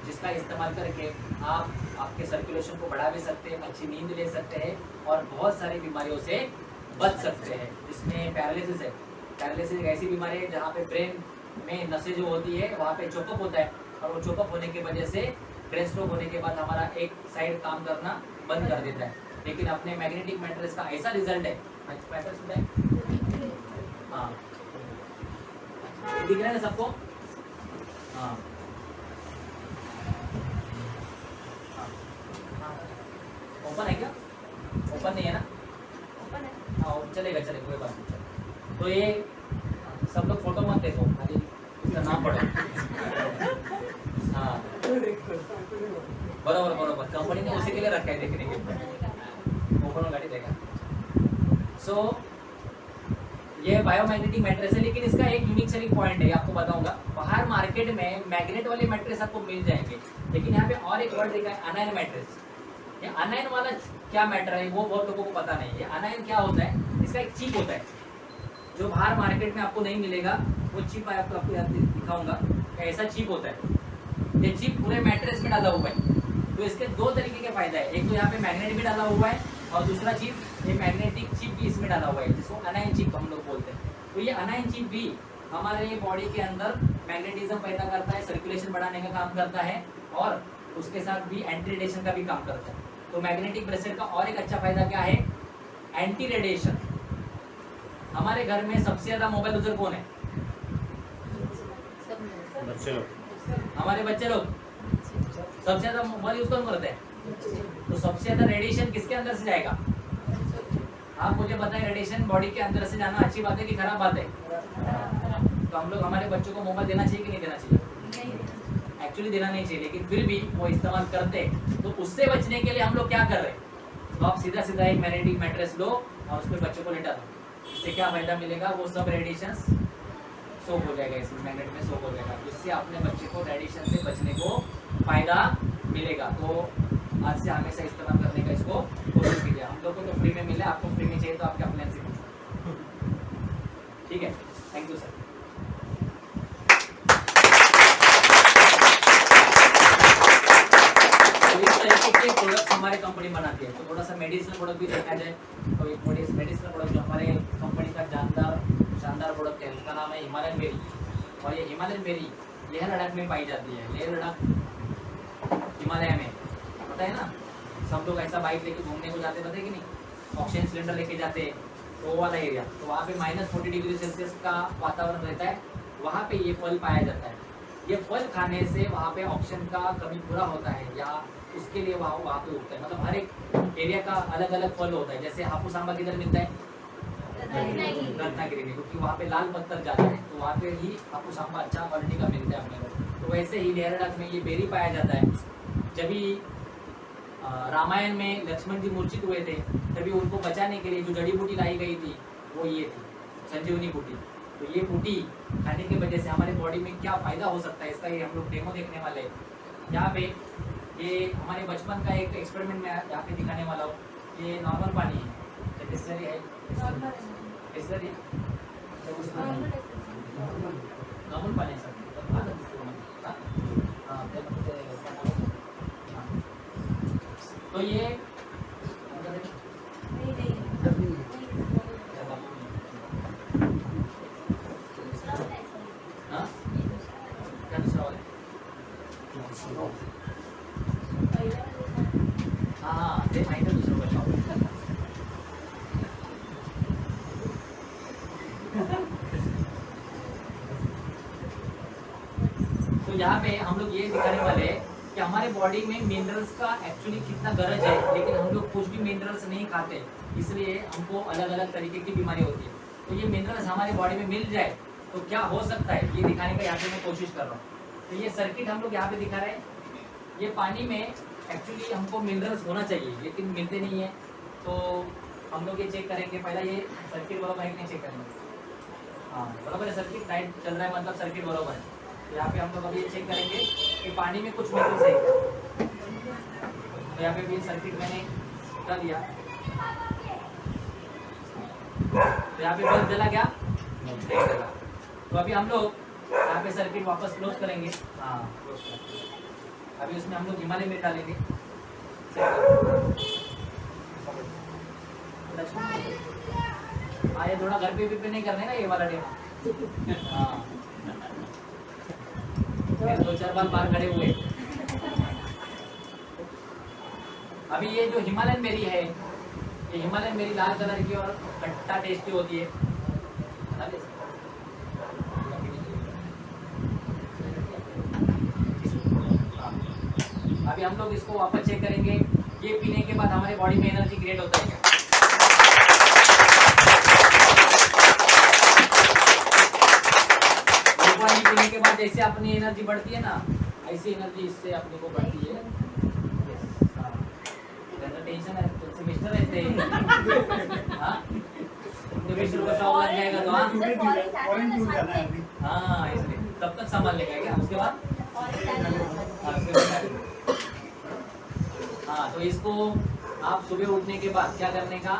जिसका इस्तेमाल करके आप आपके सर्कुलेशन को बढ़ा भी सकते हैं, अच्छी नींद ले सकते हैं और बहुत सारी बीमारियों से बच सकते हैं। जिसमें पैरालिसिस है। पैरालिसिस एक ऐसी बीमारी है जहाँ पे ब्रेन में नसें जो होती है वहाँ पे चोकअप होता है, और वो चोकअप होने की वजह से ब्रेन स्ट्रोक होने के बाद हमारा एक साइड काम करना बंद कर देता है। लेकिन अपने मैग्नेटिक मैट्रेस का ऐसा रिजल्ट है, मैट्रेस होता है, हाँ दिख रहा है ना सबको? हाँ ओपन है क्या? ओपन नहीं है ना? ओपन है। हाँ चलेगा, चलेगा, कोई बात नहीं। तो ये सब लोग फोटो मत देखो, खाली इसका नाम पढ़ो। हाँ बराबर बराबर, कंपनी ने उसी के लिए रखा है देखने के लिए, ओपन गाड़ी देगा। सो ये बायोमैग्नेटिक मैट्रेस है, लेकिन इसका एक यूनिक सेलिंग पॉइंट है, आपको बताऊंगा। बाहर मार्केट में मैग्नेट वाले मैट्रेस आपको मिल जाएंगे, लेकिन यहाँ पे और एक वर्ड लिखा है अनायन मैट्रेस। ये अनायन वाला क्या मैटर है वो बहुत लोगों को पता नहीं है। अनायन क्या होता है? इसका एक चिप होता है जो बाहर मार्केट में आपको नहीं मिलेगा, वो चिप आपको यहाँ दिखाऊंगा। ऐसा चिप होता है, ये चिप पूरे मैट्रेस में डाला हुआ है। तो इसके दो तरीके के फायदा है, एक तो यहाँ पे मैग्नेट भी डाला हुआ है और दूसरा चिप, ये मैग्नेटिक चिप भी इसमें डाला हुआ है, जिसको अनायन चिप हम लोग बोलते हैं। तो ये अनायन चिप भी हमारे बॉडी के अंदर मैग्नेटिज्म पैदा करता है, सर्कुलेशन बढ़ाने का काम करता है और उसके साथ भी एंटी रेडिएशन का भी काम करता है। तो मैग्नेटिक ब्रेसलेट का और एक अच्छा फायदा क्या है? Anti radiation. हमारे घर में सबसे ज्यादा मोबाइल यूजर कौन है? बच्चे लोग, हमारे बच्चे लोग। सबसे ज्यादा मोबाइल यूज कौन करते हैं? तो सबसे ज्यादा रेडिएशन किसके अंदर से जाएगा? आप मुझे बताएं, रेडिएशन बॉडी के अंदर से जाना अच्छी बात है कि खराब बात है? तो हम लोग हमारे बच्चों को मोबाइल देना चाहिए कि नहीं देना चाहिए? एक्चुअली देना नहीं चाहिए, लेकिन फिर भी वो इस्तेमाल करते हैं। तो उससे बचने के लिए हम लोग क्या कर रहे हैं? तो आप सीधा सीधा एक मैग्नेटिक मैट्रेस लो और उस पर बच्चों को लेटा दो। इससे क्या फायदा मिलेगा? वो सब रेडिएशन सोक हो जाएगा, इसमें मैग्नेट में सोक हो जाएगा, जिससे अपने बच्चे को रेडिएशन से बचने को फायदा मिलेगा। तो आज से हमेशा इस्तेमाल करने का इसको कोशिश कीजिए। हम लोग को तो फ्री में मिला, आपको फ्री में चाहिए तो आपके अपने से पूछो। ठीक है, थैंक यू सर। प्रोडक्ट हमारे कंपनी बनाती है। तो थोड़ा सा मेडिसिनल प्रोडक्ट भी देखा जाए तो एक मेडिसिनल प्रोडक्ट जो हमारे कंपनी का शानदार प्रोडक्ट है, उसका नाम है हिमालयन बेरी। और ये हिमालयन बेरी लेह लद्दाख में पाई जाती है। लेह लद्दाख हिमालय में, पता है ना? सब लोग ऐसा बाइक लेके घूमने को जाते, पता है कि नहीं? ऑक्सीजन सिलेंडर लेके जाते, तो वो वाला एरिया, तो वहाँ पे -40 डिग्री सेल्सियस का वातावरण रहता है। वहाँ पे ये फल पाया जाता है। ये फल खाने से वहाँ पे ऑक्सीजन का कमी पूरा होता है, या उसके लिए वहाँ पे उगता है। मतलब हर एक एरिया का अलग अलग फल होता है। जैसे हापुस आंबा किधर मिलता है? रत्नागिरी में, क्योंकि वहाँ पे लाल पत्थर ज़्यादा है, तो वहाँ पे ही हापुस आंबा अच्छा क्वालिटी का मिलता है अपने को। तो वैसे ही लेह लद्दाख में ये बेरी पाया जाता है। जब भी रामायण में लक्ष्मण जी मूर्छित हुए थे, तभी उनको बचाने के लिए जो जड़ी बूटी लाई गई थी वो ये थी, संजीवनी बूटी। तो ये बूटी खाने की वजह से हमारे बॉडी में क्या फ़ायदा हो सकता है, इसका ये हम लोग डेमो देखने वाले हैं। यहाँ पे ये हमारे बचपन का एक एक्सपेरिमेंट में यहाँ पे दिखाने वाला हूँ। ये नॉर्मल पानी है, बिस्लरी है, बिस्लरी नॉर्मल पानी है सर। तो ये हाँ क्या दूसरा वाला? हाँ ते माहिती आहे दुसरं बचाव। तो यहाँ पे हम लोग ये दिखाने वाले हैं कि हमारे बॉडी में मिनरल्स का एक्चुअली कितना गरज है, लेकिन हम लोग कुछ भी मिनरल्स नहीं खाते, इसलिए हमको अलग अलग तरीके की बीमारी होती है। तो ये मिनरल्स हमारे बॉडी में मिल जाए तो क्या हो सकता है, ये दिखाने का यहाँ पे मैं कोशिश कर रहा हूँ। तो ये सर्किट हम लोग यहाँ पे दिखा रहे हैं। ये पानी में एक्चुअली हमको मिनरल्स होना चाहिए, लेकिन मिलते नहीं है। तो हम लोग ये चेक करेंगे, पहला ये सर्किट बराबर है कि नहीं चेक करेंगे। हाँ बराबर है, सर्किट लाइट चल रहा है, मतलब सर्किट बराबर है। तो यहाँ पे हम लोग अभी चेक करेंगे कि पानी में कुछ मिनरल्स है। तो यहाँ पे भी सर्किट मैंने कर दिया, तो यहाँ पे बल्ब जला क्या? नहीं जला। तो अभी हम लोग यहाँ पे सर्किट वापस क्लोज करेंगे। हाँ क्लोज करेंगे। अभी उसमें हम लोग हिमालय में डालेंगे। हाँ ये थोड़ा घर पे नहीं करने का ये वाला डेमो। हाँ 2-4 बार खड़े हुए। अभी ये जो हिमालयन बेरी है, ये हिमालयन बेरी लाल कलर की और खट्टा टेस्टी होती है। अभी हम लोग इसको वापस चेक करेंगे, ये पीने के बाद हमारे बॉडी में एनर्जी क्रिएट होता है क्या? ये पानी पीने के बाद जैसे अपनी एनर्जी बढ़ती है ना, ऐसी एनर्जी इससे अपने को बढ़ती है। टेंशन है सेमेस्टर रहते हैं। हाँ सेमेस्टर को शॉक लग जाएगा तो हाँ इसलिए तब तक संभाल लेगा क्या? उसके बाद हाँ, तो इसको आप सुबह उठने के बाद क्या करने का,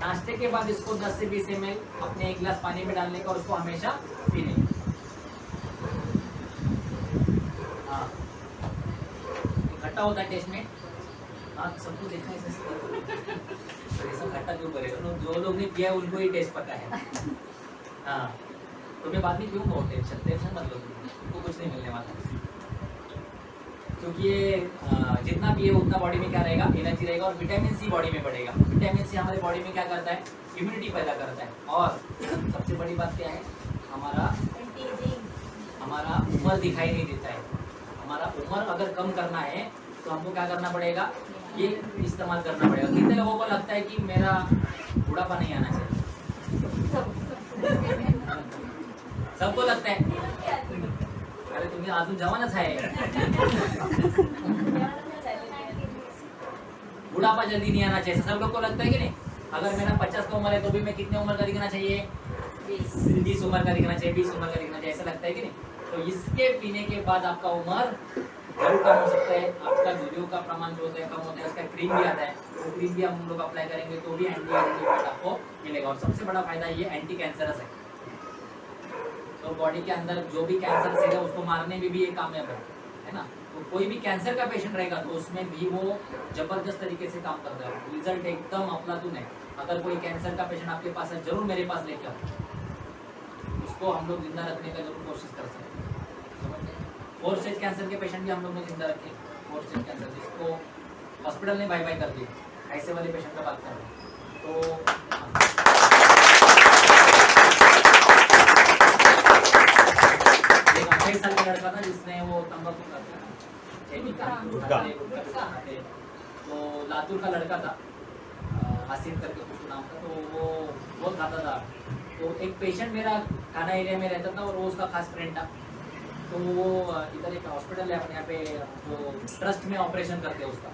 नाश्ते के बाद इसको 10 से 20 ml अपने 1 गिलास पानी में डालने का और उसको हमेशा पीने। हाँ खट्टा होता है टेस्ट में। हाँ सबको देखना है, सब खट्टा क्यों करेगा? जो लोग ने पिया है उनको ही टेस्ट पता है। हाँ तो मैं बाद में क्यों बहुत टेंशन मत लो, उनको कुछ नहीं मिलने वाला, क्योंकि ये जितना पिए उतना बॉडी में क्या रहेगा, एनर्जी रहेगा और विटामिन सी बॉडी में बढ़ेगा। विटामिन सी हमारे बॉडी में क्या करता है, इम्यूनिटी पैदा करता है। और सबसे बड़ी बात क्या है, हमारा उम्र दिखाई नहीं देता है। हमारा उम्र अगर कम करना है तो हमको क्या करना पड़ेगा, ये इस्तेमाल करना पड़ेगा। कितने लोगों को लगता है कि मेरा बुढ़ापा नहीं आना चाहिए? सबको लगता है। अरे तुम्ही अजून जवानच आहे। बुढ़ापा जल्दी नहीं आना चाहिए, सब लोग को लगता है कि नहीं? अगर मेरा 50 का उम्र है तो भी मैं कितने उम्र का दिखना चाहिए? 20 उम्र का दिखना चाहिए, 20 उम्र का दिखना चाहिए, ऐसा लगता है कि नहीं? तो इसके पीने के बाद आपका उम्र जरूर कम हो सकता है। आपका वीडियो का प्रमाण जो होता है कम होता है। उसका क्रीम भी आता है, वो क्रीम भी हम लोग अप्लाई करेंगे तो भी एंटी एजिंग इफेक्ट आपको मिलेगा। और सबसे बड़ा फायदा ये एंटी कैंसरस है, तो बॉडी के अंदर जो भी कैंसर है उसको मारने में भी ये कामयाब है ना। तो कोई भी कैंसर का पेशेंट रहेगा तो उसमें भी वो जबरदस्त तरीके से काम करता है, रिजल्ट एकदम अफलातून है। अगर कोई कैंसर का पेशेंट आपके पास है जरूर मेरे पास लेके आओ, उसको हम लोग जिंदा रखने का जरूर कोशिश कर सकते हैं। 4 स्टेज कैंसर के पेशेंट भी हम लोग ने जिंदा रखे। 4 स्टेज कैंसर जिसको हॉस्पिटल ने बाय बाय कर दिया, ऐसे वाले पेशेंट का बात कर रहे हैं। तो एक 28 साल का लड़का था जिसने वो तंबाकू खाते, तो लातूर का लड़का था, आसिफ करके कुछ नाम था, तो वो बहुत खाता था। तो एक पेशेंट मेरा थाना एरिया में रहता था और वो उसका खास फ्रेंड था। तो वो इधर एक हॉस्पिटल है अपने यहाँ पे जो ट्रस्ट में ऑपरेशन करते हैं उसका,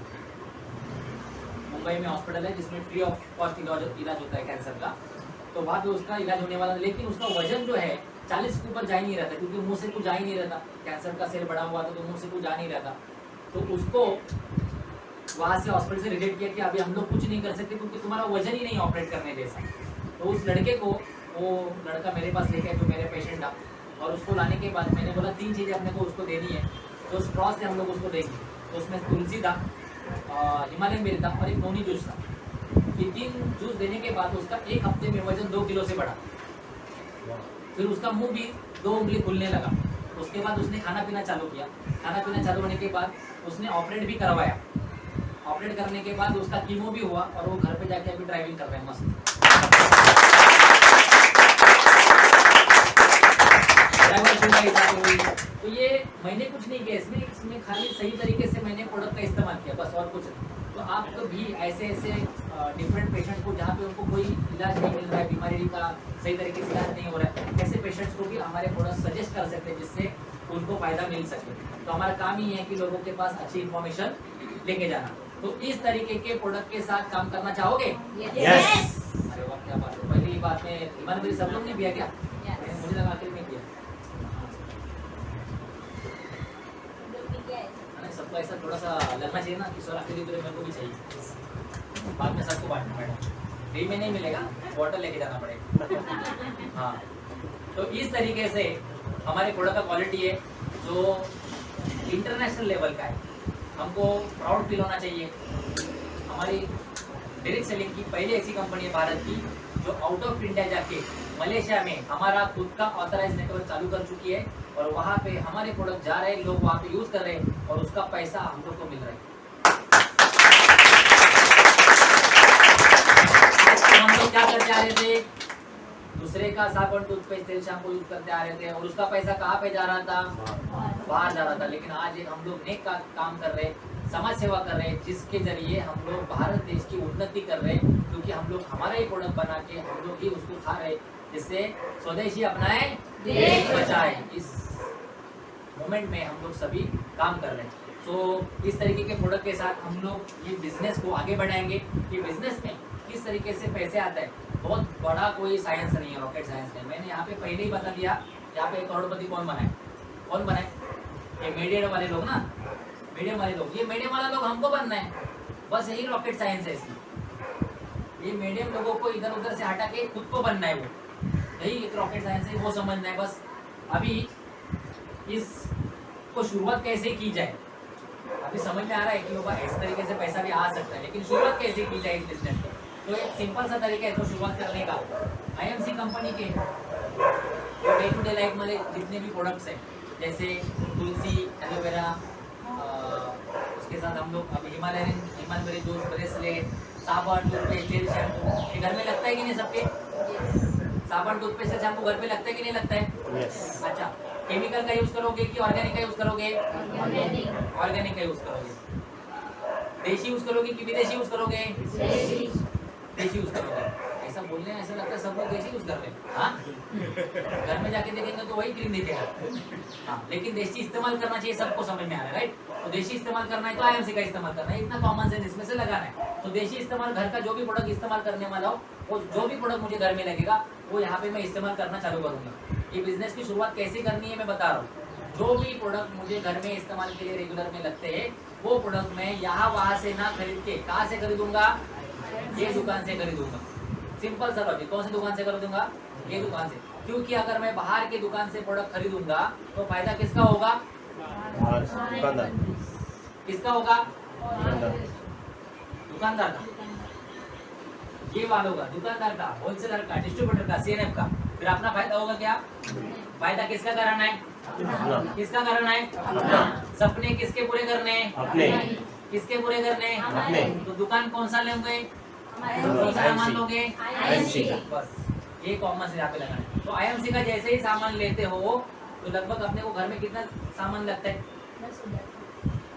मुंबई में हॉस्पिटल है जिसमें फ्री ऑफ कॉस्ट इलाज होता है कैंसर का। तो वहाँ पे उसका इलाज होने वाला, लेकिन उसका वजन जो है 40 के ऊपर जा ही नहीं रहता, क्योंकि मुंह से कुछ जा ही नहीं रहता। कैंसर का सेल बड़ा हुआ था तो मुंह से कुछ जा नहीं रहता। तो उसको वहाँ से हॉस्पिटल से रिजेक्ट किया कि अभी हम लोग कुछ नहीं कर सकते क्योंकि तुम्हारा वजन ही नहीं ऑपरेट करने जैसा। तो उस लड़के को वो लड़का मेरे पास लेके आया जो मेरे पेशेंट था, और उसको लाने के बाद मैंने बोला 3 चीज़ें अपने को उसको देनी है। तो स्ट्रॉ से हम लोग उसको देंगे। तो उसमें तुलसी था, हिमालयन बेरी था और एक नोनी जूस था। ये 3 जूस देने के बाद उसका 1 हफ्ते में वजन 2 किलो से बढ़ा। फिर उसका मुंह भी 2 उंगली खुलने लगा। उसके बाद उसने खाना पीना चालू किया। खाना पीना चालू होने के बाद उसने ऑपरेट भी करवाया। ऑपरेट करने के बाद उसका कीमो भी हुआ और वो घर पे जाके अभी ड्राइविंग कर रहे हैं मस्त। तो ये मैंने कुछ नहीं किया इसमें खाली सही तरीके से मैंने प्रोडक्ट का इस्तेमाल किया, बस और कुछ नहीं। तो आप तो भी ऐसे डिफरेंट पेशेंट को जहाँ पे उनको कोई इलाज नहीं मिल रहा है, बीमारी का सही तरीके से इलाज नहीं हो रहा है, ऐसे पेशेंट्स को भी हमारे प्रोडक्ट सजेस्ट कर सकते हैं जिससे उनको फायदा मिल सके। तो हमारा काम ही है कि लोगों के पास अच्छी इन्फॉर्मेशन लेके जाना। तो इस तरीके के प्रोडक्ट के साथ काम करना चाहोगे? Yes. अरे वाह, क्या बात है। पहली बात में ईमान मेरी सब लोग ने किया क्या? मुझे लगा आखिर में किया। सबको ऐसा थोड़ा सा लगना चाहिए ना कि सर आखिरी मेरे को भी चाहिए, बाद में सबको बांटना मैडम, फ्री में नहीं मिलेगा, बॉटल लेके जाना पड़ेगा। हाँ, तो इस तरीके से हमारे प्रोडक्ट का क्वालिटी है जो इंटरनेशनल लेवल का है। हमको प्राउड फील होना चाहिए। हमारी डायरेक्ट सेलिंग की पहली ऐसी कंपनी है भारत की जो आउट ऑफ इंडिया जाके मलेशिया में हमारा खुद का ऑथराइज नेटवर्क चालू कर चुकी है, और वहाँ पे हमारे प्रोडक्ट जा रहे हैं, लोग वहाँ पे यूज कर रहे हैं और उसका पैसा हम लोग को मिल रहा है। हम लोग क्या करते आ रहे थे, दूसरे का साबुन, टूथपेस्ट, तेल, शैम्पू यूज करते आ रहे थे और उसका पैसा कहाँ पे जा रहा था? बाहर जा रहा था। लेकिन आज एक हम लोग नेक का काम कर रहे हैं, समाज सेवा कर रहे हैं, जिसके जरिए हम लोग भारत देश की उन्नति कर रहे हैं, क्योंकि हम लोग हमारा ही प्रोडक्ट बना के हम लोग ही उसको खा रहे हैं, जिससे स्वदेशी अपनाए देश बचाए। इस मोमेंट में हम लोग सभी काम कर रहे हैं। तो इस तरीके के प्रोडक्ट के साथ हम लोग ये बिजनेस को आगे बढ़ाएंगे कि बिजनेस में किस तरीके से पैसे आते हैं। बहुत बड़ा कोई साइंस नहीं है, रॉकेट साइंस नहीं। मैंने यहाँ पे पहले ही बता दिया, यहाँ पे करोड़पति कौन बनाए? कौन बनाए? ये मीडियम वाले लोग ना, मीडियम वाले लोग। ये मीडियम वाला लोग हमको बनना है, बस यही रॉकेट साइंस है इसकी। ये मीडियम लोगों को इधर उधर से हटा के खुद को बनना है, वो यही एक रॉकेट साइंस है, वो समझना है बस। अभी इसको शुरुआत कैसे की जाए अभी समझ में आ रहा है कि बाबा इस तरीके से पैसा भी आ सकता है, लेकिन शुरुआत कैसे की जाए इस बिजनेस को? तो एक सिंपल सा तरीका है तो शुरुआत करने का। IMC कंपनी के डे टू डे लाइफ में जितने भी प्रोडक्ट्स हैं, जैसे तुलसी, एलोवेरा, उसके साथ हम लोग अभी हिमालयन जूस, ब्रेसलेट, साबुन, टूथपेस्ट, तेल, शैम्पू, ये घर में लगता है कि नहीं सबके? साबुन, टूथपेस्ट, शैम्पू घर पे लगता है कि नहीं लगता है? Yes. अच्छा, केमिकल का यूज करोगे कि ऑर्गेनिक का यूज करोगे? ऑर्गेनिक ऑर्गेनिक का यूज करोगे। देशी यूज करोगे कि विदेशी यूज करोगे? देशी यूज करोगे। ऐसा बोलने ऐसा लगता है सब लोग देशी यूज कर रहे हैं। हाँ, घर में जाके देखेंगे तो वही क्रीम दिखेगा। हाँ, लेकिन देशी इस्तेमाल करना चाहिए, सबको समझ में आ रहा है, राइट? तो देशी इस्तेमाल करना है तो IMC का इस्तेमाल करना है, इतना कॉमन सेंस इसमें से लगाना है। तो देशी इस्तेमाल, घर का जो भी प्रोडक्ट इस्तेमाल करने वाला हो, वो जो भी प्रोडक्ट मुझे घर में लगेगा वो यहाँ पे मैं इस्तेमाल करना चालू करूंगा। ये बिजनेस की शुरुआत कैसे करनी है मैं बता रहा हूँ। जो भी प्रोडक्ट मुझे घर में इस्तेमाल के लिए रेगुलर में लगते हैं, वो प्रोडक्ट मैं यहाँ वहां से ना खरीद के कहाँ से खरीदूंगा? ये दुकान से खरीदूंगा। सिंपल सा लॉजिक। कौन सी दुकान से खरीदूंगा? ये दुकान से। क्योंकि अगर मैं बाहर के दुकान से प्रोडक्ट खरीदूंगा तो फायदा किसका होगा? दुकानदार। किसका होगा? दुकानदार। दुकानदार का। ये वालों का, दुकानदार का, होलसेलर का, डिस्ट्रीब्यूटर का, CNF का। फिर अपना फायदा होगा क्या? फायदा किसका कराना है? अपना। किसका कराना है? अपना। सपने किसके पूरे करने हैं? अपने। किसके पूरे करने हैं? अपने। तो दुकान कौन सा लेंगे? IMC। कौन सा सामान लोगे? IMC का। बस ये कॉमन से यहाँ पे लगाना है। तो IMC का जैसे ही सामान लेते हो तो लगभग अपने को घर में कितना सामान लगता है?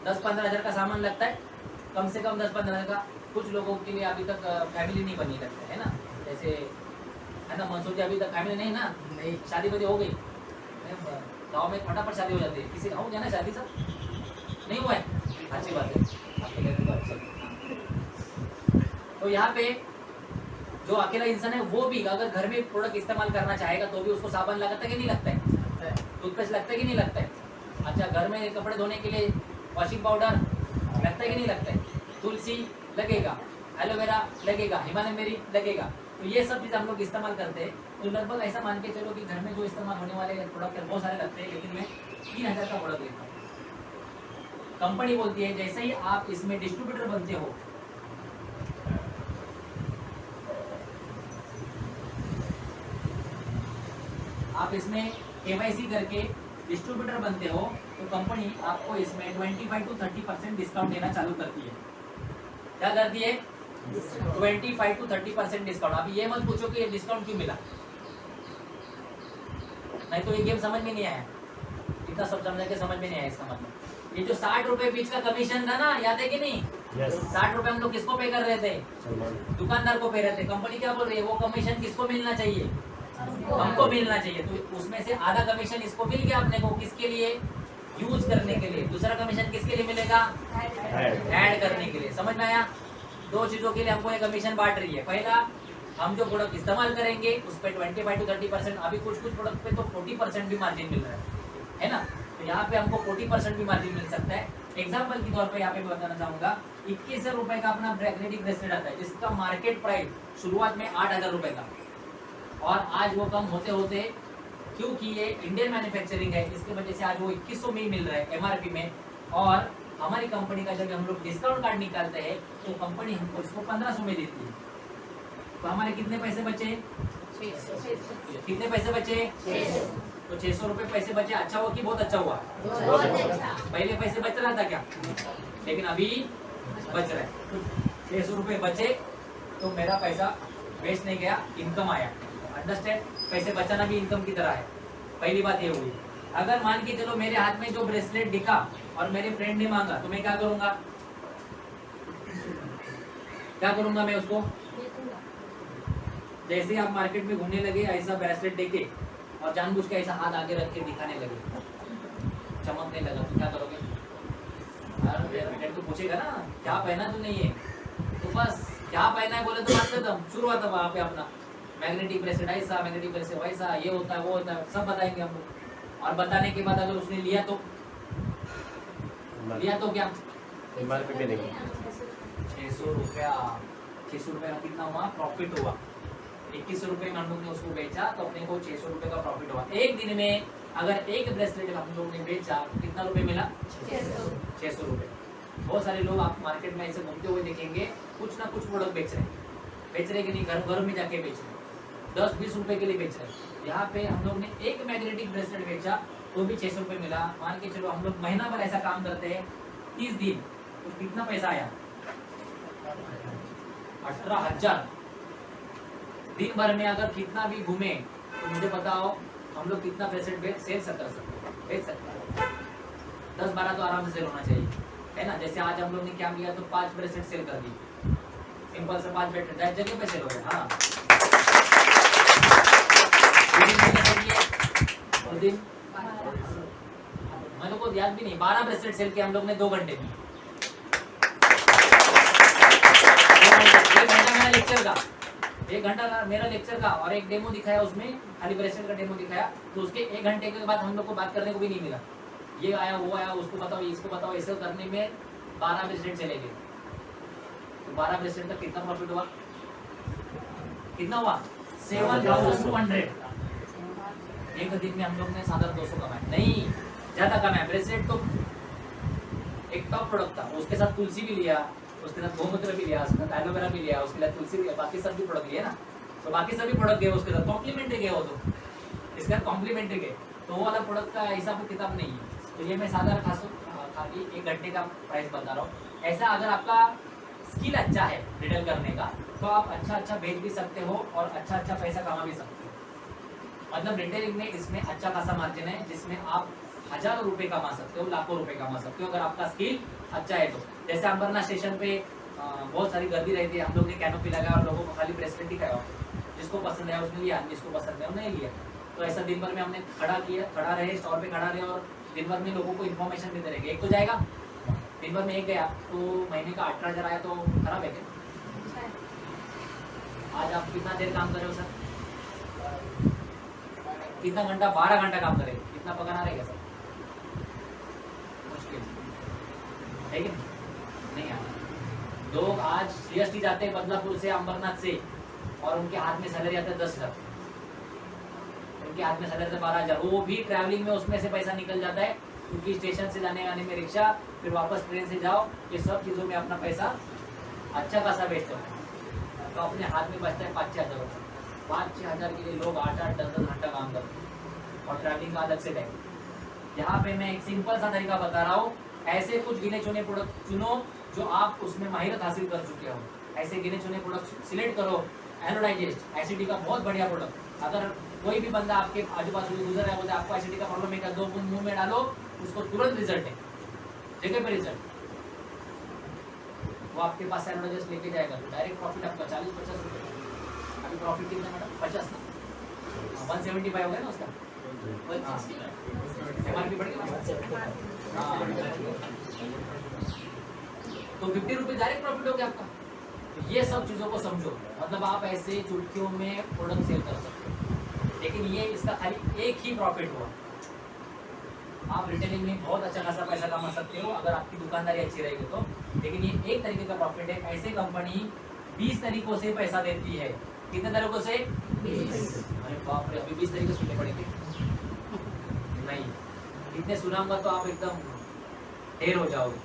10-15 हज़ार का सामान लगता है, कम से कम 10-15 हज़ार का। कुछ लोगों के लिए अभी तक फैमिली नहीं बनी लगता है ना, जैसे है ना, मंसूर जी अभी तक फैमिली नहीं ना, नहीं शादी बदी हो गई, गाँव में फटाफट शादी हो जाती है। किसी गाँव जाना शादी सब नहीं हुआ है, अच्छी बात है, आपके लिए तो अच्छा। तो यहाँ पे जो अकेला इंसान है वो भी अगर घर में प्रोडक्ट इस्तेमाल करना चाहेगा तो भी उसको साबुन लगता है कि नहीं लगता है? टूथपेस्ट लगता है कि नहीं लगता है? अच्छा, घर में कपड़े धोने के लिए वॉशिंग पाउडर लगता है कि नहीं लगता है? तुलसी लगेगा, एलोवेरा लगेगा, हिमालय मेरी लगेगा। तो ये सब चीज़ हम लोग इस्तेमाल करते हैं। तो लगभग ऐसा मान के चलो कि घर में जो इस्तेमाल होने वाले प्रोडक्ट बहुत सारे लगते हैं, लेकिन मैं 3000 का प्रोडक्ट लेता हूँ। कंपनी बोलती है जैसे ही आप इसमें डिस्ट्रीब्यूटर बनते हो, आप इसमें KYC करके डिस्ट्रीब्यूटर बनते हो तो कंपनी आपको इसमें 25 to 30% डिस्काउंट देना चालू करती है। क्या करती है? 25 to 30% डिस्काउंट। अभी ये मत पूछो कि ये डिस्काउंट क्यों मिला, नहीं तो ये गेम समझ में नहीं आया, इतना सब समझ के समझ में नहीं आया इसका मतलब। ये जो 60 रुपए बीच का कमीशन था ना, याद है कि नहीं? 60 रुपए हम लोग किसको पे कर रहे थे? दुकानदार को पे रहे थे। कंपनी क्या बोल रही है? वो कमीशन किसको मिलना चाहिए? हमको मिलना चाहिए। तो उसमें से आधा कमीशन इसको मिल गया अपने को, किसके लिए? यूज करने के लिए। दूसरा कमीशन किसके लिए मिलेगा? ऐड करने के लिए। समझ में आया? दो चीजों के लिए हमको ये कमीशन बांट रही है। पहला, हम जो प्रोडक्ट इस्तेमाल करेंगे उस पर 25 to 30%, अभी कुछ प्रोडक्ट पे तो 40% भी मार्जिन मिल रहा है ना? तो यहाँ पे हमको 40% भी मार्जिन मिल सकता है। एग्जाम्पल के तौर पे यहाँ पे मैं बताना चाहूंगा, 21,000 रुपए का अपना मैग्नेटिक ब्रेसलेट आता है, जिसका मार्केट प्राइस शुरुआत में 8,000 रुपए का, और आज वो कम होते होते, क्योंकि ये इंडियन मैन्युफैक्चरिंग है, इसकी वजह से आज वो 2100 में ही मिल रहा है MRP में। और हमारी कंपनी का जब हम लोग डिस्काउंट कार्ड निकालते हैं तो कंपनी हमको इसको 1500 में देती है। तो हमारे कितने पैसे बचे? कितने पैसे बचे? 600। तो 600 रुपए पैसे बचे। अच्छा हुआ कि बहुत अच्छा हुआ? पहले पैसे बच रहा था क्या? लेकिन अभी बच रहा है। 600 रुपए बचे तो मेरा पैसा वेस्ट नहीं गया, इनकम आया। अंडरस्टैंड? पैसे बचाना भी इनकम की तरह है। पहली बात ये हुई। अगर मान के चलो मेरे हाथ में जो ब्रेसलेट दिखा और मेरे फ्रेंड ने मांगा तो मैं क्या करूंगा? क्या करूंगा मैं उसको? जैसे आप मार्केट में घूमने लगे ऐसा ब्रेसलेट देके और जानबूझ के ऐसा हाथ आगे रख के दिखाने लगे, चमकने लगा, तो क्या करोगे? फ्रेंड तो पूछेगा ना क्या पहना तूने ये, तो बस क्या पहना है बोले तो बात खत्म। शुरू हुआ था वहाँ पे अपना मैग्नेटिक ब्रेसलेट ऐसा, मैग्नेटिक ब्रेसलेट वैसा, ये होता है वो होता है, सब बताएंगे हम लोग। और बताने के बाद अगर उसने लिया तो क्या? MRP पे नहीं। 600 रुपया, 600 रुपये का कितना हुआ? प्रॉफिट हुआ। 2100 रुपये में हम लोग ने उसको बेचा तो अपने को 600 रुपये का प्रॉफिट हुआ। एक दिन में अगर एक ब्रेसलेट हम लोग ने बेचा तो कितना रुपए मिला? 600 रुपये। बहुत सारे लोग आप मार्केट में ऐसे घूमते हुए देखेंगे, कुछ ना कुछ प्रोडक्ट बेच रहे कि नहीं, घर में जाके बेच रहे, 10-20 रुपए के लिए बेच रहे। यहाँ पे हम लोग ने एक मैग्नेटिक ब्रेसलेट बेचा तो भी 600 रुपये मिला। मान के चलो हम लोग महीना भर ऐसा काम करते हैं, 30 दिन, तो कितना पैसा आया? 18,000। दिन भर में अगर कितना भी घूमे तो मुझे बताओ हम लोग कितना ब्रेसलेट सेल कर सकते हैं? बेच सकते हैं 10-12 तो आराम से सेल होना चाहिए, है ना। जैसे आज हम लोग ने क्या किया, तो 5 ब्रेसलेट सेल कर दी, सिंपल से 5 ब्रेसलेट जगह पे सेल हो गए। हाँ और दिन मेरे को याद भी नहीं, 12 ब्रेसलेट सेल किया हम लोग ने 2 घंटे में। 1 घंटा मेरा लेक्चर का, 1 घंटा मेरा लेक्चर का और एक डेमो दिखाया, उसमें खाली ब्रेसलेट का डेमो दिखाया। तो उसके 1 घंटे के बाद हम लोग को बात करने को भी नहीं मिला, ये आया वो आया, उसको बताओ इसको बताओ, ऐसे करने में 12 ब्रेसलेट चले गए। तो 12 ब्रेसलेट का कितना प्रॉफिट हुआ, कितना हुआ 7,200। एक दिन में हम लोग ने 7,200 कमाए, नहीं ज्यादा कमाया। ब्रेसलेट तो एक टॉप प्रोडक्ट था, उसके साथ तुलसी भी लिया, उसके साथ गोमूत्र भी लिया, उसके साथ एलोवेरा भी लिया, उसके साथ तुलसी भी लिया, बाकी सब भी प्रोडक्ट लिए ना। तो बाकी सभी प्रोडक्ट गए उसके साथ, कॉम्प्लीमेंट्री गए वो, तो इसके साथ कॉम्प्लीमेंट्री गए। तो वो वाला प्रोडक्ट का हिसाब किताब नहीं है। तो ये मैं साधारण खाली 1 घंटे का प्राइस बता रहा हूँ। ऐसा अगर आपका स्किल अच्छा है रिटेल करने का, तो आप अच्छा बेच भी सकते हो और अच्छा पैसा कमा भी सकते हो। मतलब रिटेलिंग में इसमें अच्छा खासा मार्जिन है, जिसमें आप हजारों रुपए कमा सकते हो, लाखों रुपए कमा सकते हो अगर आपका स्किल अच्छा है तो। जैसे अंबरनाथ स्टेशन पे बहुत सारी गर्दी रहती है, हम लोग ने कैनोपी लगाया और लोगों को खाली ब्रेसलेट दिखाया, जिसको पसंद है उसने लिया, जिसको पसंद है उसने लिया। तो ऐसा दिन भर में हमने खड़ा रहे स्टॉल पे खड़ा रहे और दिन भर में लोगों को इन्फॉर्मेशन देते रहेंगे। एक तो जाएगा, दिन भर में एक गया तो महीने का 18,000 आया, तो खराब है क्या? आज आप कितना देर काम कर रहे हो सर, कितना घंटा, 12 घंटा काम करेंगे, कितना पगार आ रहेगा सर? मुश्किल है कि नहीं आता। लोग आज सीएसटी जाते हैं बदलापुर से, अंबरनाथ से, और उनके हाथ में सैलरी आता है 10,000, उनके हाथ में सैलरी 12,000, वो भी ट्रैवलिंग में उसमें से पैसा निकल जाता है, क्योंकि स्टेशन से जाने आने में रिक्शा, फिर वापस ट्रेन से जाओ, ये सब चीज़ों में अपना पैसा अच्छा खासा वेस्ट होता है। तो अपने हाथ में बचता है 5-6 हज़ार रुपये। 5-6 हज़ार के लिए लोग 8-8, 10-10 घंटा काम करते हैं, और ट्रैवलिंग का अलग से टाइम। यहाँ पे मैं एक सिंपल सा तरीका बता रहा हूँ, ऐसे कुछ गिने चुने प्रोडक्ट चुनो जो आप उसमें माहिरत हासिल कर चुके हो। ऐसे गिने चुने प्रोडक्ट सिलेक्ट करो। एनोडाइजेस्ट एसिडी का बहुत बढ़िया प्रोडक्ट, अगर कोई भी बंदा आपके आजू बाजू में गुजर रहा है, बोलते आपको एसिडी का प्रॉब्लम है क्या, 2 बूंद मुंह में डालो, उसको तुरंत रिजल्ट है, जगह पे रिजल्ट। वो आपके पास एनोडाइजेस्ट लेके जाएगा तो डायरेक्ट प्रॉफिट आपका 40-50 रुपये। अभी प्रॉफिट कितना मैडम, 50 ना, 175 हो गया ना उसका, एमआरपी बढ़ गया, तो 50 रुपये डायरेक्ट प्रॉफिट हो गया आपका। तो ये सब चीज़ों को समझो, मतलब आप ऐसे चुटकियों में प्रोडक्ट सेल कर सकते हो, लेकिन ये इसका खाली एक ही प्रॉफिट हुआ। आप रिटेलिंग में बहुत अच्छा खासा पैसा कमा सकते हो अगर आपकी दुकानदारी अच्छी रहेगी तो, लेकिन ये एक तरीके का प्रॉफिट है। ऐसे कंपनी 20 तरीकों से पैसा देती है। कितने तरीकों से? 20। अरे बाप रे, अभी 20 तरीके सुनने पड़ेंगे? नहीं, इतने सुनाऊंगा तो आप एकदम ढेर हो जाओगे,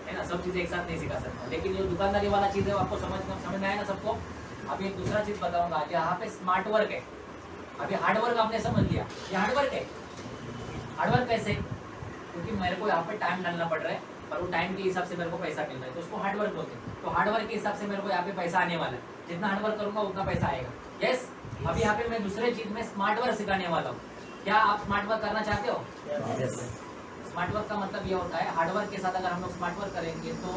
है ना। सब चीज़ें एक साथ नहीं सिखा सकता, लेकिन ये दुकानदारी वाला चीज़ है, आपको समझ में आया ना सबको। अभी एक दूसरा चीज़ बताऊंगा, यहाँ पे स्मार्ट वर्क है। अभी हार्ड वर्क आपने समझ लिया, ये हार्ड वर्क है। हार्ड वर्क कैसे? क्योंकि मेरे को यहाँ पे टाइम डालना पड़ रहा है और वो टाइम के हिसाब से मेरे को पैसा मिल रहा है, तो उसको हार्ड वर्क बोलते हैं। तो हार्ड वर्क के हिसाब से मेरे को यहाँ पे पैसा आने वाला है, जितना हार्ड वर्क करूंगा उतना पैसा आएगा। यस, अभी यहाँ पे मैं दूसरे चीज में स्मार्ट वर्क सिखाने वाला हूँ। क्या आप स्मार्ट वर्क करना चाहते हो? स्मार्ट वर्क का मतलब ये होता है, हार्ड वर्क के साथ अगर हम लोग स्मार्ट वर्क करेंगे तो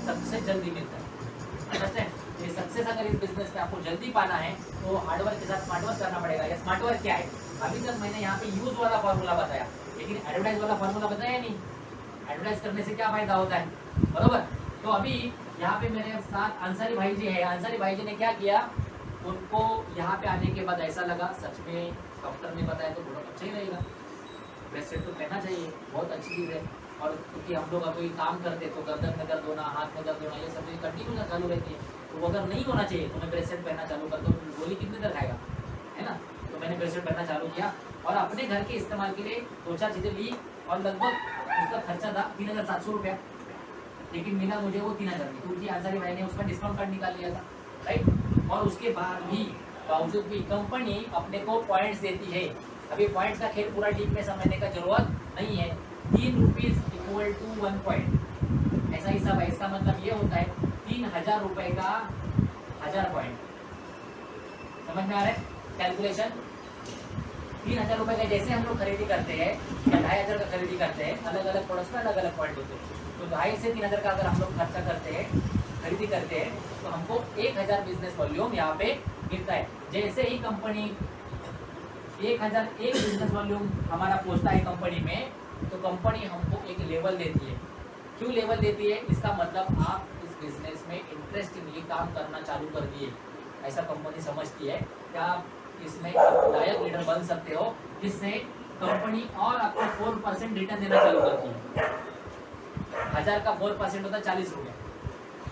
सबसे जल्दी मिलता है। ये सक्सेस अगर इस बिजनेस में आपको जल्दी पाना है तो हार्ड वर्क के साथ स्मार्ट वर्क करना पड़ेगा। ये स्मार्ट वर्क क्या है? अभी तक मैंने यहाँ पे यूज वाला फॉर्मूला बताया, लेकिन एडवर्टाइज वाला फॉर्मूला बताया नहीं। एडवर्टाइज करने से क्या फायदा होता है, बरोबर। तो अभी यहाँ पे मेरे साथ अंसारी भाई जी है। अंसारी भाई जी ने क्या किया, उनको यहाँ पे आने के बाद ऐसा लगा सच में डॉक्टर ने बताया तो बहुत अच्छा ही रहेगा, ब्रेसलेट तो पहनना चाहिए, बहुत अच्छी चीज़ है। और क्योंकि हम लोग अभी काम करते तो गर्दन में दर्द होना, हाथ में दर्द होना, ये सब कंटिन्यू चालू रहती है। तो वो अगर नहीं होना चाहिए तो मैं ब्रेसलेट पहनना चालू कर दूँ, गोली कितनी देर खाएगा, है ना। तो मैंने ब्रेसलेट पहनना चालू किया और अपने घर के इस्तेमाल के लिए 2-4 चीज़ें ली और लगभग उसका खर्चा था 3,700 रुपया, लेकिन मिला मुझे वो 3,000 में, क्योंकि अंसारी भाई ने उसका डिस्काउंट कार्ड निकाल लिया था, राइट। और उसके बाद भी बावजूद भी कंपनी अपने को पॉइंट्स देती है। अभी पॉइंट्स का खेल पूरा डीप में समझने का जरूरत नहीं है। 3 रुपीज़ इक्वल टू 1 पॉइंट, ऐसा हिसाब है। इसका मतलब ये होता है 3,000 रुपये का 1000 पॉइंट। समझ में आ रहा है कैलकुलेशन? 3,000 रुपए का जैसे हम लोग खरीदी करते हैं या 2,500 का खरीदी करते हैं, अलग अलग प्रोडक्ट्स में अलग अलग पॉइंट होते हैं। तो 2,500 से 3,000 का अगर हम लोग खर्चा करते हैं, खरीदी करते हैं, तो हमको 1,000 बिजनेस वॉल्यूम यहाँ पे मिलता है। जैसे ही कंपनी 1,001 बिजनेस वॉल्यूम हमारा पहुँचता है कंपनी में, तो कंपनी हमको एक लेवल देती है। क्यों लेवल देती है? इसका मतलब आप इस बिजनेस में इंटरेस्टिंगली काम करना चालू कर दिए, ऐसा कंपनी समझती है कि आप इसमें लायक लीडर बन सकते हो, जिससे कंपनी और आपको 4% रिटर्न देना चालू करती है। 1,000 का 4% होता है 40 रुपये।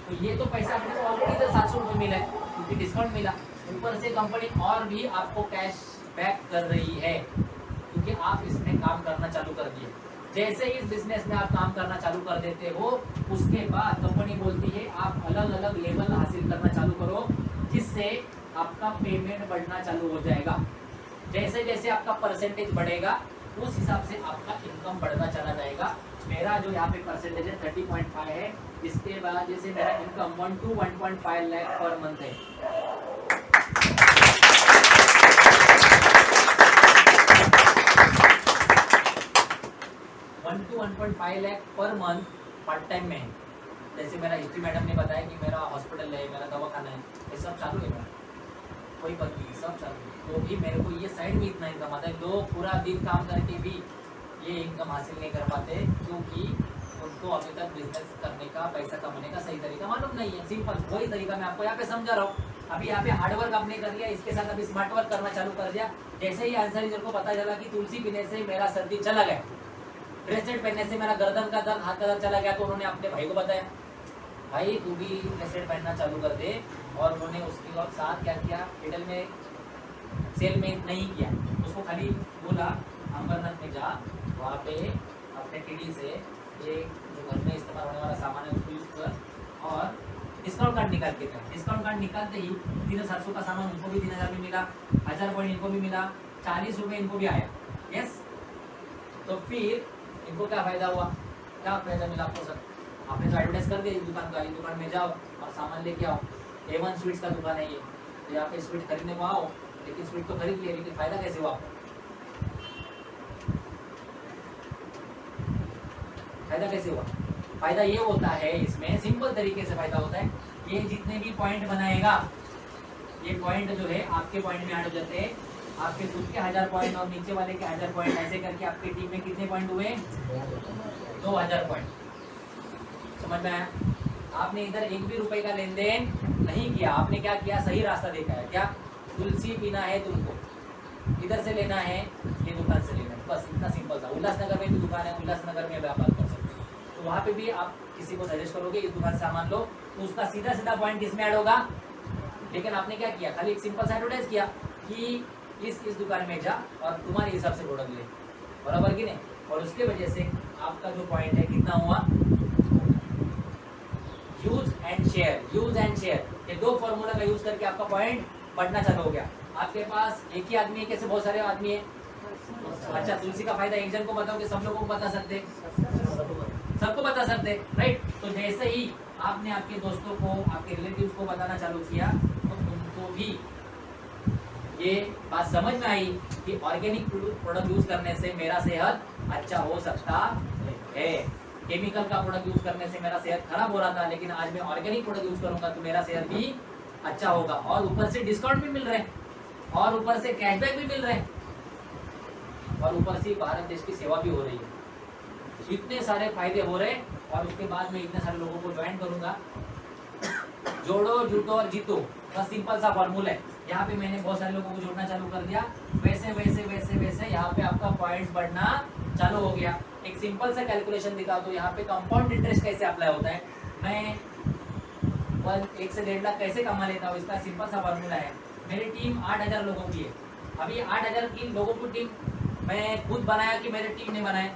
तो ये तो पैसा अपने को ऑलरेडी इधर 700 रुपये मिला है क्योंकि डिस्काउंट मिला। ऊपर से कंपनी और भी आपको कैश बैक कर रही है क्योंकि आप इसमें काम करना चालू कर दिए। जैसे इस बिजनेस में आप काम करना चालू कर देते हो, उसके बाद कंपनी बोलती है आप अलग अलग लेवल हासिल करना चालू करो, जिससे आपका पेमेंट बढ़ना चालू हो जाएगा। जैसे जैसे आपका परसेंटेज बढ़ेगा, उस हिसाब से आपका इनकम बढ़ना चला जाएगा। मेरा जो यहाँ पे परसेंटेज है 30.5 है, इसके बाद जैसे मेरा income 1 to 1.5 lakh per month है। 1 to 1.5 lakh per month part time में है। जैसे मेरा हिस्ट्री मैडम ने बताया कि मेरा हॉस्पिटल है, मेरा दवाखाना है, ये सब चालू है मेरा, कोई बात नहीं, सब चालू है। तो भी मेरे को ये साइड में इतना इनकम आता है। लोग पूरा दिन काम करके भी ये इनकम हासिल नहीं कर पाते क्योंकि उनको अभी तक बिजनेस करने का, पैसा कमाने का सही तरीका मालूम नहीं है। सिंपल वही तरीका मैं आपको यहाँ पे समझा रहा हूँ। अभी यहाँ पे हार्डवर्क आपने कर लिया, इसके साथ अभी स्मार्ट वर्क करना चालू कर दिया। जैसे ही आंसर टीचर को पता चला कि तुलसी पीने से मेरा सर्दी चला गया, ब्रेसलेट पहनने से मेरा गर्दन का दर्द, हाथ का दर्द चला गया, तो उन्होंने अपने भाई को बताया, भाई तू भी ब्रेसलेट पहनना चालू कर दे। और उन्होंने उसके साथ क्या किया, रिटेल में सेल में नहीं किया, उसको खाली बोला अमरनाथ में जा, वहाँ पे अपने टीडी से ये जो घर में इस्तेमाल होने वाला सामान है उसको यूज़ कर और डिस्काउंट कार्ड निकाल के कर। डिस्काउंट कार्ड निकालते ही 3,700 का सामान उनको भी 3,000 में मिला, 1,000 पॉइंट इनको भी मिला, 40 रुपये इनको भी आया। यस, तो फिर इनको क्या फ़ायदा हुआ, क्या फ़ायदा मिला आपको सर? आपने तो एडवर्टाइज कर दिया इस दुकान का, इस दुकान में जाओ और सामान लेके आओ। A1 स्वीट्स का दुकान है ये, तो यहाँ पे स्वीट खरीदने को आओ, लेकिन स्वीट तो खरीद लिया, लेकिन फ़ायदा कैसे हुआ आपको? फायदा कैसे हुआ? फायदा ये होता है, इसमें सिंपल तरीके से फायदा होता है। ये जितने भी पॉइंट बनाएगा, ये पॉइंट जो है आपके पॉइंट में ऐड हो जाते हैं। आपके खुद के 1,000 पॉइंट और नीचे वाले के 1,000 पॉइंट, ऐसे करके आपकी टीम में कितने पॉइंट हुए? 2,000 पॉइंट। समझ में आया? आपने इधर 1 भी रुपए का लेन देन नहीं किया, आपने क्या किया, सही रास्ता देखा है। क्या तुलसी पीना है तुमको, इधर से लेना है, ये दुकान से लेना है, बस इतना सिंपल था। उल्लासनगर में भी दुकान है, उल्लासनगर में व्यापार कर सकते हो, तो वहाँ पे भी आप किसी को सजेस्ट करोगे इस दुकान से सामान लो, तो उसका सीधा सीधा पॉइंट किसमें ऐड होगा? लेकिन आपने क्या किया, खाली एक सिंपल सा एडवर्टाइज किया कि इस दुकान में जा और तुम्हारे हिसाब से प्रोडक्ट ले, बराबर कि नहीं? और उसके वजह से आपका जो पॉइंट है कितना हुआ? Use and share, use and share, ये दो फॉर्मूला का यूज करके आपका पॉइंट बढ़ना चालू हो गया। आपके पास एक ही आदमी है, कैसे बहुत सारे आदमी है? अच्छा, तुलसी का फायदा एक जन को बताओ कि सब लोगों को बता सकते, सबको बता सकते, राइट? तो जैसे ही आपने आपके दोस्तों को, आपके रिलेटिव्स को बताना चालू किया, तो उनको भी ये बात समझ में आई कि ऑर्गेनिक प्रोडक्ट यूज करने से मेरा सेहत अच्छा हो सकता है। केमिकल का प्रोडक्ट यूज करने से मेरा सेहत खराब हो रहा था, लेकिन आज मैं ऑर्गेनिक प्रोडक्ट यूज करूंगा तो मेरा सेहत भी अच्छा होगा, और ऊपर से डिस्काउंट भी मिल रहे हैं, और ऊपर से कैशबैक भी मिल रहे हैं, और ऊपर से भारत देश की सेवा भी हो रही है। इतने सारे फायदे हो रहे हैं, और उसके बाद मैं इतने सारे लोगों को ज्वाइन करूंगा। जोड़ो, जुटो और जीतो, बस सिंपल सा फॉर्मूला है। यहाँ पे मैंने बहुत सारे लोगों को जोड़ना चालू कर दिया, वैसे वैसे वैसे वैसे यहाँ पे आपका पॉइंट्स बढ़ना चालू हो गया। एक सिंपल सा कैलकुलेशन दिखा दो, यहाँ पे कंपाउंड इंटरेस्ट कैसे अप्लाई होता है, मैं 1 से 1.5 लाख कैसे कमा लेता हूँ, इसका सिंपल सा फॉर्मूला है। मेरी टीम 8,000 लोगों की है। अभी 8,000 की लोगों की टीम मैं खुद बनाया कि मेरी टीम ने बनाया?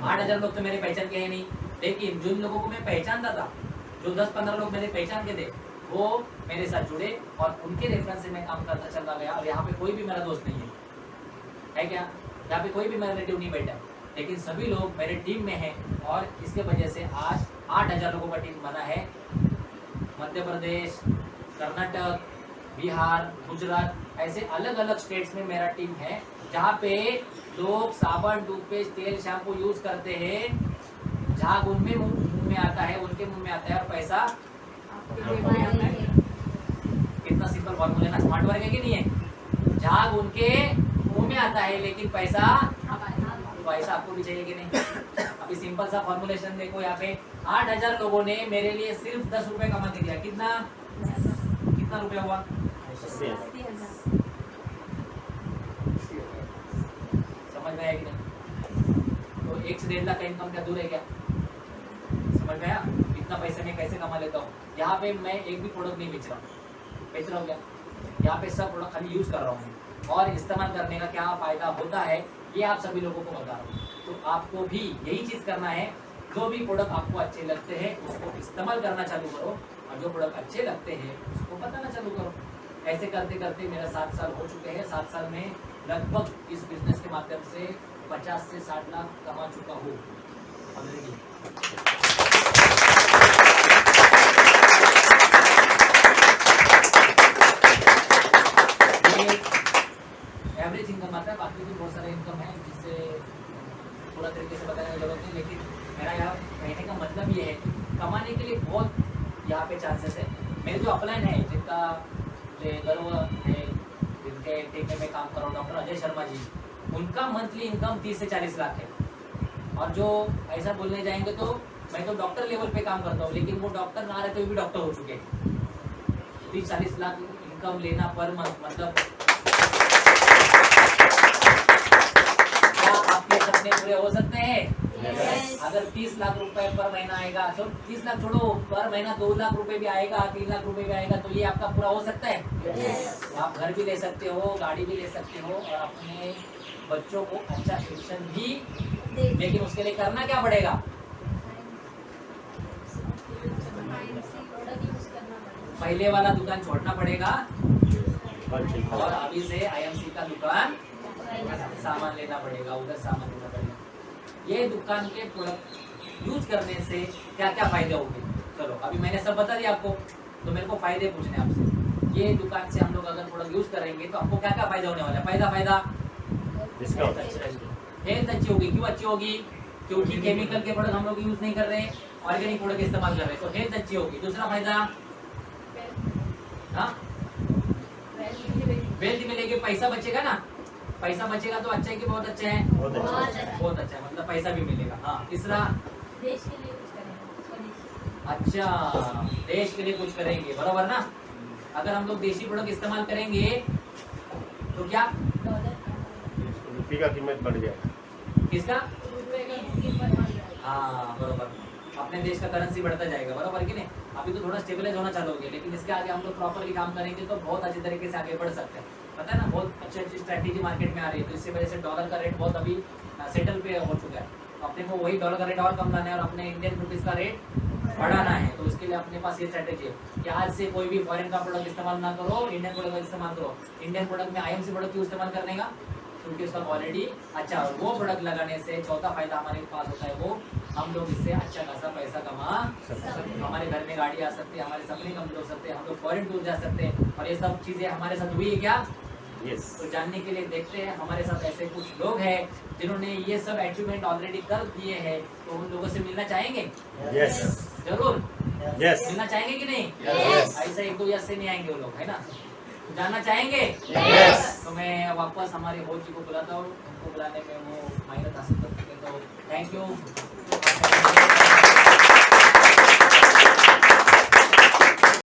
8,000 लोग तो मेरे पहचान के हैं नहीं, लेकिन जिन लोगों को मैं पहचानता था, जो 10-15 लोग मेरे पहचान के थे, वो मेरे साथ जुड़े और उनके रेफरेंस से मैं काम करता चलता गया। और यहाँ पे कोई भी मेरा दोस्त नहीं है क्या? यहाँ पे कोई भी मेरा रिलेटिव नहीं बैठा, लेकिन सभी लोग मेरे टीम में हैं, और इसके वजह से आज 8,000 लोगों का टीम बना है। मध्य प्रदेश, कर्नाटक, बिहार, गुजरात, ऐसे अलग अलग स्टेट्स में मेरा टीम है जहाँ पे लोग साबुन, टूथपेस्ट, तेल, शैम्पू यूज करते हैं। झाग उनमें मुंह में आता है, उनके मुंह में आता है और पैसा कितना सिंपल फॉर्मूला ना, स्मार्ट वर्क है कि नहीं है? झाग उनके मुंह में आता है लेकिन पैसा आपको भी चाहिए कि नहीं? अभी सिंपल सा फॉर्मुलेशन देखो यहाँ पे 8000 लोगों ने मेरे लिए सिर्फ 10 रुपए कमा के दिया। कितना रुपया हुआ? 80,000। समझ में आया कि नहीं? तो 1 से 1.5 लाख का इनकम क्या दूर है क्या? समझ में आया? इतना पैसे मैं कैसे कमा लेता हूँ? यहाँ पे मैं एक भी प्रोडक्ट नहीं बेच रहा हूँ क्या? यहाँ पे सब प्रोडक्ट खाली यूज कर रहा हूँ और इस्तेमाल करने का क्या फायदा होता है ये आप सभी लोगों को बता रहा हूँ। तो आपको भी यही चीज करना है, जो भी प्रोडक्ट आपको अच्छे लगते हैं उसको इस्तेमाल करना चालू करो और जो प्रोडक्ट अच्छे लगते हैं उसको बताना चालू करो। ऐसे करते करते मेरा 7 साल हो चुके हैं। 7 साल में लगभग इस बिजनेस के माध्यम से 50 से 60 लाख कमा चुका हूँ ऑलरेडी। एवरेज इनकम आता है, बाकी भी बहुत सारे इनकम है जिससे पूरा तरीके से बताने की जरूरत नहीं, लेकिन मेरा यहाँ कहने का मतलब ये है कमाने के लिए बहुत यहाँ पे चांसेस है। मेरे जो अपलाइन है जिनका मुझे गर्व है, जिनके टीम में मैं काम कर रहा हूँ, डॉक्टर अजय शर्मा जी, उनका मंथली इनकम 30 से 40 लाख है। और जो ऐसा बोलने जाएंगे तो मैं तो डॉक्टर लेवल पे काम करता हूँ, लेकिन वो डॉक्टर ना रहते हुए भी डॉक्टर हो चुके हैं। 30-40 लाख इनकम लेना पर मंथ, मतलब क्या आपके सपने पूरे हो सकते हैं? अगर 30 लाख रुपए पर महीना आएगा, तो 30 लाख छोड़ो, पर महीना 2 लाख रुपए भी आएगा, 3 लाख रुपए भी आएगा, तो ये आपका पूरा हो सकता है। आप घर भी ले सकते हो, गाड़ी भी ले सकते हो और अपने बच्चों को अच्छा शिक्षण भी, लेकिन उसके लिए करना क्या पड़ेगा? पहले वाला दुकान छोड़ना पड़ेगा और अभी से IMC का दुकान सामान लेना पड़ेगा, उधर सामान लेना पड़ेगा। ये दुकान के प्रोडक्ट यूज करने से क्या क्या फायदे होंगे? चलो अभी मैंने सब बता दिया आपको, तो मेरे को फायदे पूछने आपसे। ये दुकान से हम लोग अगर प्रोडक्ट यूज करेंगे तो हमको क्या क्या फायदा होने वाला है? पहला फायदा हेल्थ अच्छी होगी। क्यों अच्छी होगी? क्योंकि केमिकल के प्रोडक्ट हम लोग यूज नहीं कर रहे, ऑर्गेनिक प्रोडक्ट इस्तेमाल कर रहे हैं, तो हेल्थ अच्छी होगी। दूसरा फायदा वेल्थ मिलेगी, पैसा बचेगा ना। पैसा बचेगा तो अच्छा है कि बहुत अच्छा है? बहुत अच्छा है, मतलब पैसा भी मिलेगा। हाँ, तीसरा देश के लिए कुछ करेंगे। अच्छा, देश के लिए कुछ करेंगे, बराबर ना। अगर हम लोग देशी प्रोडक्ट इस्तेमाल करेंगे तो क्या रुपये का कीमत बढ़ जाएगा। किसका? रुपए का कीमत बढ़ जाएगा। हाँ बराबर, अपने देश का करेंसी बढ़ता जाएगा, बराबर कि नहीं। अभी तो थोड़ा स्टेबलाइज होना चालू हो गया, लेकिन इसके आगे हम लोग प्रॉपरली काम करेंगे तो बहुत अच्छे तरीके से आगे बढ़ सकते हैं। पता है ना, बहुत अच्छी अच्छी स्ट्रैटेजी मार्केट में आ रही है, तो इससे वजह से डॉलर का रेट बहुत अभी सेटल पे हो चुका है। तो अपने को वही डॉलर का रेट और कम लाना है और अपने इंडियन रुपीज का रेट बढ़ाना है। तो उसके लिए अपने पास ये स्ट्रैटेजी है कि आज से कोई भी फॉरेन का प्रोडक्ट इस्तेमाल ना करो, इंडियन प्रोडक्ट का इस्तेमाल करो। इंडियन प्रोडक्ट में IMC प्रोडक्ट क्यों इस्तेमाल करने का? क्योंकि उसका क्वालिटी अच्छा है। वो प्रोडक्ट लगाने से चौथा फायदा हमारे पास होता है, वो हम लोग इससे अच्छा खासा पैसा कमा सकते हैं। हमारे घर में गाड़ी आ सकती है, हमारे सपने कंप्लीट हो सकते हैं, हम लोग फॉरेन टूर जा सकते हैं। और ये सब चीजें हमारे साथ हुई है क्या? यस। तो जानने के लिए देखते हैं हमारे साथ ऐसे कुछ लोग हैं जिन्होंने ये सब अचीवमेंट ऑलरेडी कर दिए हैं, तो उन लोगों से मिलना चाहेंगे? यस। जरूर यस। मिलना चाहेंगे कि नहीं? Yes. ऐसा 1-2 यस से नहीं आएंगे वो लोग, है ना। जानना चाहेंगे? Yes. तो मैं वापस हमारे होस्ट जी को बुलाता हूँ, उनको बुलाने में वो मेहनत हासिल कर सके, तो थैंक यू।